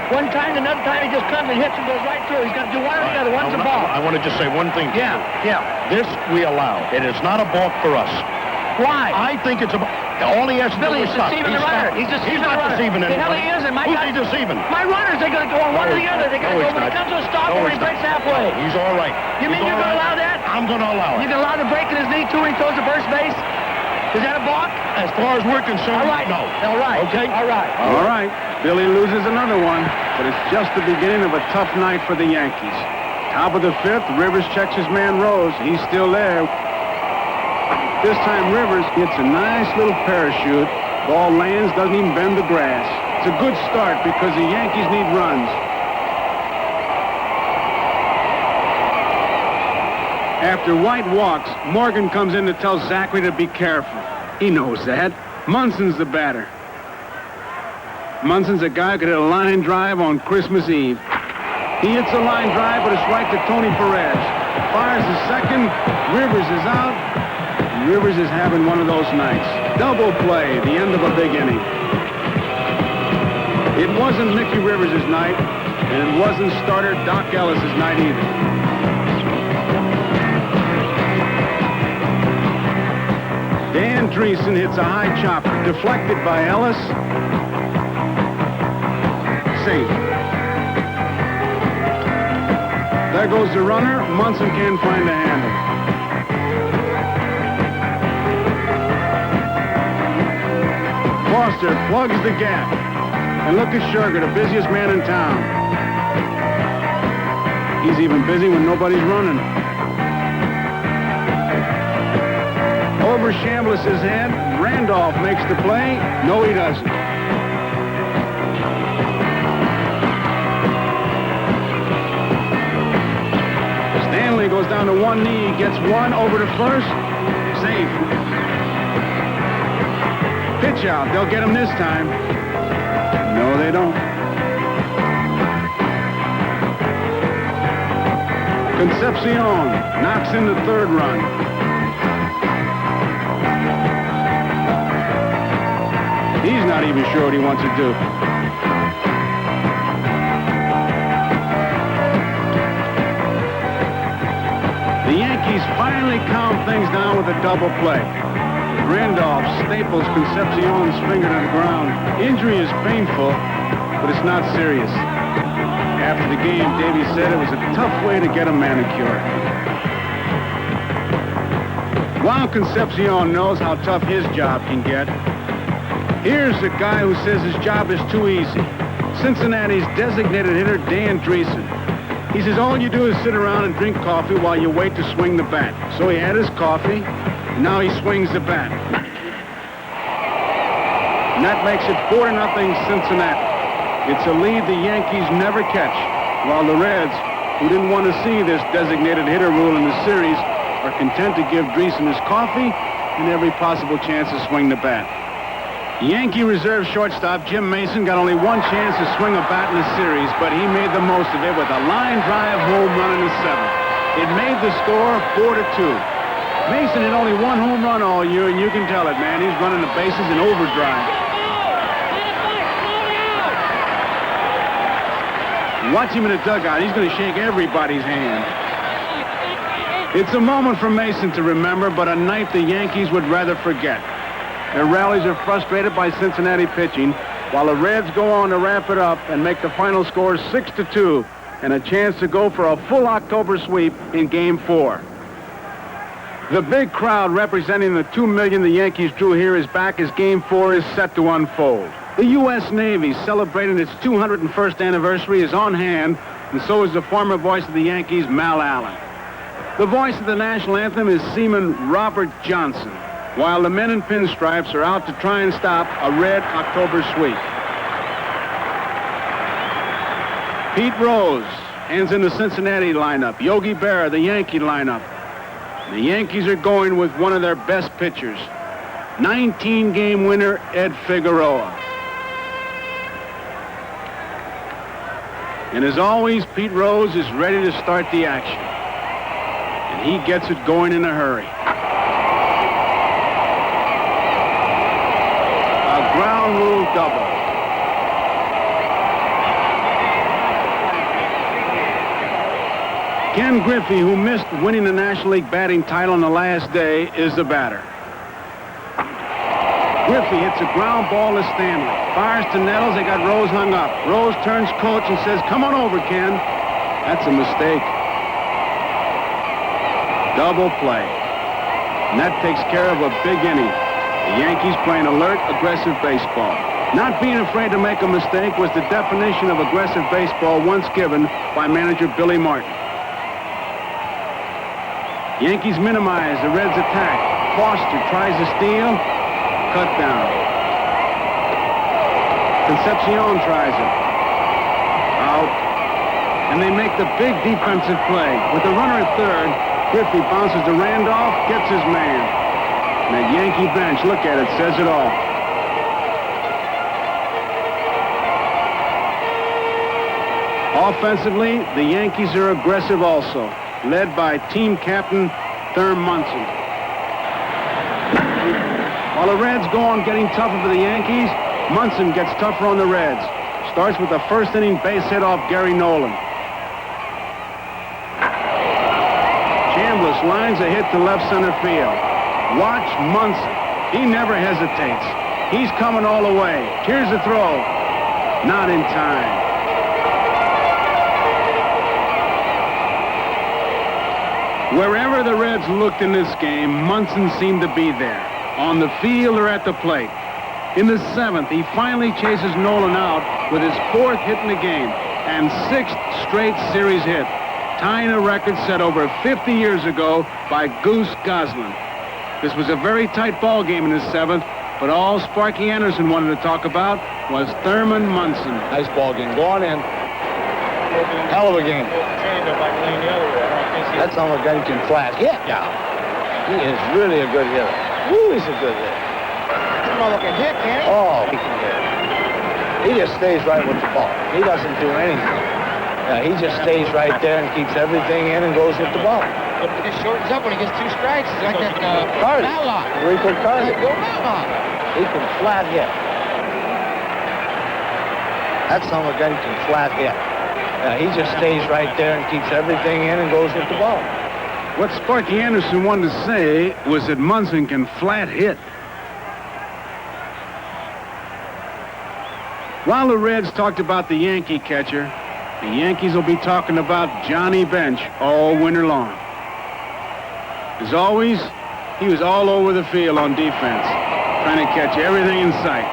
one time, another time he just comes and hits and goes right through. He's got to do one or the other. One's a ball. I want to just say one thing. Yeah. This we allow. It is not a balk for us. Why? I think it's a... All he has to do Billy is is stop. deceiving the runner. He's deceiving the runner. He's not deceiving The hell anybody. he isn't. Who's he deceiving? My runners, they're going to go on one or the other. They're going to go when he comes to a stop or he breaks halfway. He's all right. You mean you're going to allow that? I'm going to allow it. You can allow the break in his knee, too, when he throws to first base? Is that a balk? As far as we're concerned, all right. No. All right. Okay? All right. All right. Billy loses another one, but it's just the beginning of a tough night for the Yankees. Top of the fifth, Rivers checks his man Rose. He's still there. This time Rivers gets a nice little parachute. Ball lands, doesn't even bend the grass. It's a good start because the Yankees need runs. After White walks, Morgan comes in to tell Zachary to be careful. He knows that. Munson's the batter. Munson's a guy who could hit a line drive on Christmas Eve. He hits a line drive, but it's right to Tony Perez. Fires the second. Rivers is out. Rivers is having one of those nights. Double play, the end of a big inning. It wasn't Mickey Rivers' night, and it wasn't starter Doc Ellis' night either. Dan Dreesen hits a high chopper, deflected by Ellis. Safe. There goes the runner. Munson can't find a handle. Foster plugs the gap. And look at Scherger, the busiest man in town. He's even busy when nobody's running. Over Chambliss's head, Randolph makes the play. No, he doesn't. Stanley goes down to one knee, gets one over to first. Safe. Pitch out. They'll get him this time. No, they don't. Concepcion knocks in the third run. He's not even sure what he wants to do. The Yankees finally calm things down with a double play. Randolph staples Concepcion's finger to the ground. Injury is painful, but it's not serious. After the game, Davey said it was a tough way to get a manicure. While Concepcion knows how tough his job can get, here's a guy who says his job is too easy. Cincinnati's designated hitter, Dan Dreesen. He says all you do is sit around and drink coffee while you wait to swing the bat. So he had his coffee, and now he swings the bat. And that makes it 4-0 Cincinnati. It's a lead the Yankees never catch. while the Reds, who didn't want to see this designated hitter rule in the series, are content to give Dreesen his coffee and every possible chance to swing the bat. Yankee reserve shortstop Jim Mason got only one chance to swing a bat in the series, but he made the most of it with a line drive home run in the 7th. It made the score 4-2. Mason had only one home run all year, and you can tell it, man. He's running the bases in overdrive. Watch him in the dugout. He's going to shake everybody's hand. It's a moment for Mason to remember, but a night the Yankees would rather forget. Their rallies are frustrated by Cincinnati pitching, while the Reds go on to wrap it up and make the final score 6-2, and a chance to go for a full October sweep in Game 4. The big crowd representing the 2 million the Yankees drew here is back as Game 4 is set to unfold. The U.S. Navy, celebrating its 201st anniversary, is on hand, and so is the former voice of the Yankees, Mal Allen. The voice of the national anthem is Seaman Robert Johnson, while the men in pinstripes are out to try and stop a red October sweep. Pete Rose hands in the Cincinnati lineup. Yogi Berra, the Yankee lineup. The Yankees are going with one of their best pitchers, 19-game winner Ed Figueroa. And as always, Pete Rose is ready to start the action. And he gets it going in a hurry. A ground rule double. Ken Griffey, who missed winning the National League batting title on the last day, is the batter. Griffey hits a ground ball to Stanley. Fires to Nettles. They got Rose hung up. Rose turns coach and says, "Come on over, Ken." That's a mistake. Double play. And that takes care of a big inning. The Yankees playing alert, aggressive baseball. Not being afraid to make a mistake was the definition of aggressive baseball once given by manager Billy Martin. Yankees minimize the Reds' attack. Foster tries to steal. Cut down. Concepcion tries it. Out. And they make the big defensive play. With the runner at third, Griffey bounces to Randolph, gets his man. And that Yankee bench, look at it, says it all. Offensively, the Yankees are aggressive also, led by team captain Thurm Munson. While the Reds go on getting tougher for the Yankees, Munson gets tougher on the Reds. Starts with a first inning base hit off Gary Nolan. Chambliss lines a hit to left center field. Watch Munson. He never hesitates. He's coming all the way. Here's the throw. Not in time. Wherever the Reds looked in this game, Munson seemed to be there. On the field or at the plate. In the 7th, he finally chases Nolan out with his 4th hit in the game and 6th straight series hit, tying a record set over 50 years ago by Goose Goslin. This was a very tight ball game in the 7th, but all Sparky Anderson wanted to talk about was Thurman Munson. Nice ball game. Go on in. Hell of a game. That's on a guy who can flat hit now. He is really a good hitter. Woo, he's a good hitter. Look at hit, can he? Oh, he can hit. He just stays right with the ball. He doesn't do anything. He just stays right there and keeps everything in and goes with the ball. It just shortens up when he gets 2 strikes. It's like that Matlock. Rico Carter. Go Matlock. He can flat hit. That's on a guy who can flat hit. He just stays right there and keeps everything in and goes with the ball. What Sparky Anderson wanted to say was that Munson can flat hit. While the Reds talked about the Yankee catcher, the Yankees will be talking about Johnny Bench all winter long. As always, he was all over the field on defense, trying to catch everything in sight.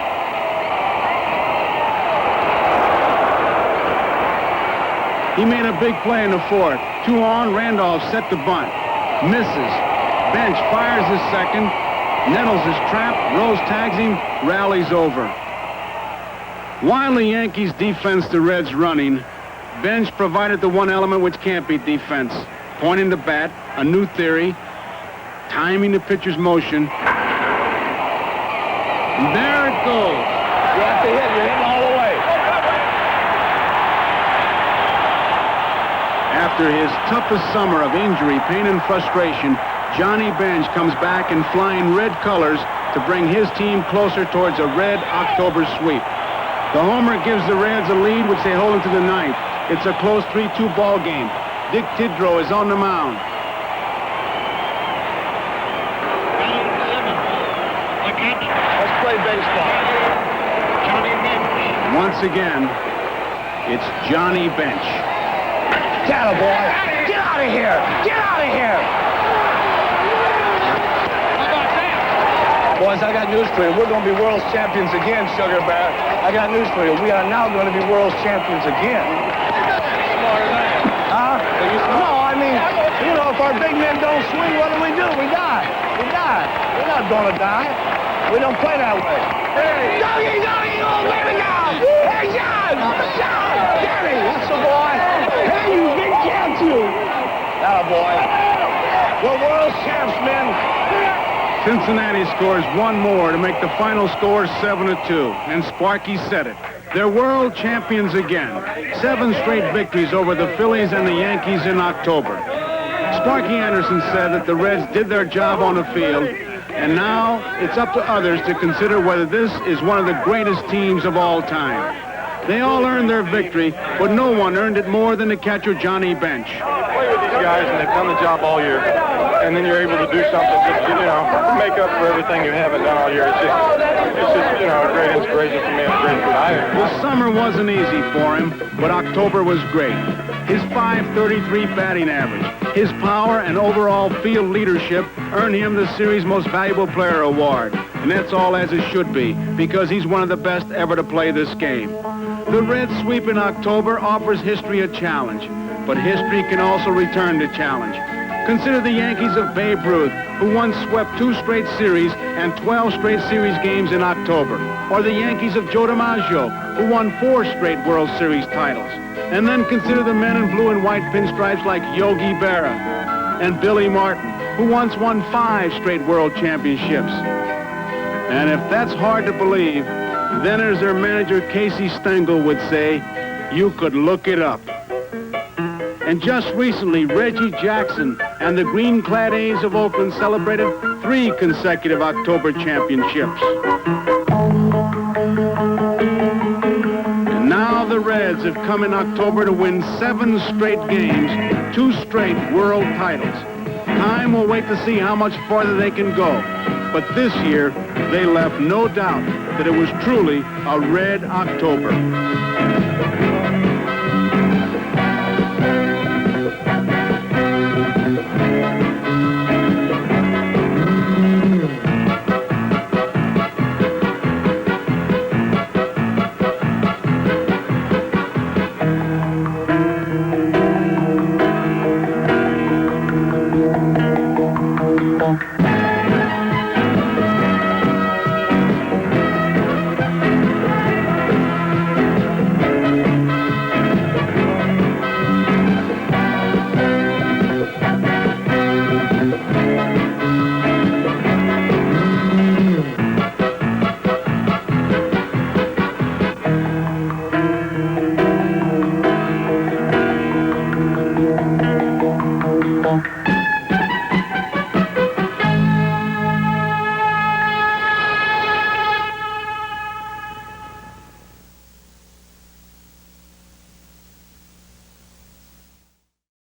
He made a big play in the 4th. 2 on, Randolph set the bunt. Misses. Bench fires his second. Nettles is trapped. Rose tags him. Rallies over. While the Yankees defense the Reds running, Bench provided the one element which can't be defense. Pointing the bat, a new theory, timing the pitcher's motion. And there it goes. You have to hit. You're hitting all the way. After his toughest summer of injury, pain, and frustration, Johnny Bench comes back in flying red colors to bring his team closer towards a red October sweep. The homer gives the Reds a lead, which they hold into the ninth. It's a close 3-2 ball game. Dick Tidrow is on the mound. Let's play baseball. Once again, it's Johnny Bench. Get a boy. Get out of here. Get out of here. Boys, I got news for you. We're going to be world champions again, Sugar Bear. I got news for you. We are now going to be world champions again. Huh? No, I mean, you know, if our big men don't swing, what do? We die. We die. We're not going to die. We don't play that way. Hey, Dougie, oh, baby, now. Hey, John, Gary, that's the boy. Hey, you big champs, you. That a boy. We're world champs, men. Cincinnati scores one more to make the final score 7-2. And Sparky said it. They're world champions again. 7 straight victories over the Phillies and the Yankees in October. Sparky Anderson said that the Reds did their job on the field, and now it's up to others to consider whether this is one of the greatest teams of all time. They all earned their victory, but no one earned it more than the catcher Johnny Bench. Play with these guys, and they've done the job all year. And then you're able to do something just, you know, make up for everything you haven't done all year. It's just, you know, a great inspiration for me and a great good. The summer wasn't easy for him, but October was great. His .533 batting average, his power and overall field leadership earned him the series' most valuable player award. And that's all as it should be, because he's one of the best ever to play this game. The Reds sweep in October offers history a challenge, but history can also return the challenge. Consider the Yankees of Babe Ruth, who once swept 2 straight series and 12 straight series games in October. Or the Yankees of Joe DiMaggio, who won 4 straight World Series titles. And then consider the men in blue and white pinstripes like Yogi Berra and Billy Martin, who once won 5 straight World Championships. And if that's hard to believe, then as their manager Casey Stengel would say, you could look it up. And just recently, Reggie Jackson and the green-clad A's of Oakland celebrated 3 consecutive October championships. And now the Reds have come in October to win 7 straight games, 2 straight world titles. Time will wait to see how much farther they can go. But this year, they left no doubt that it was truly a red October.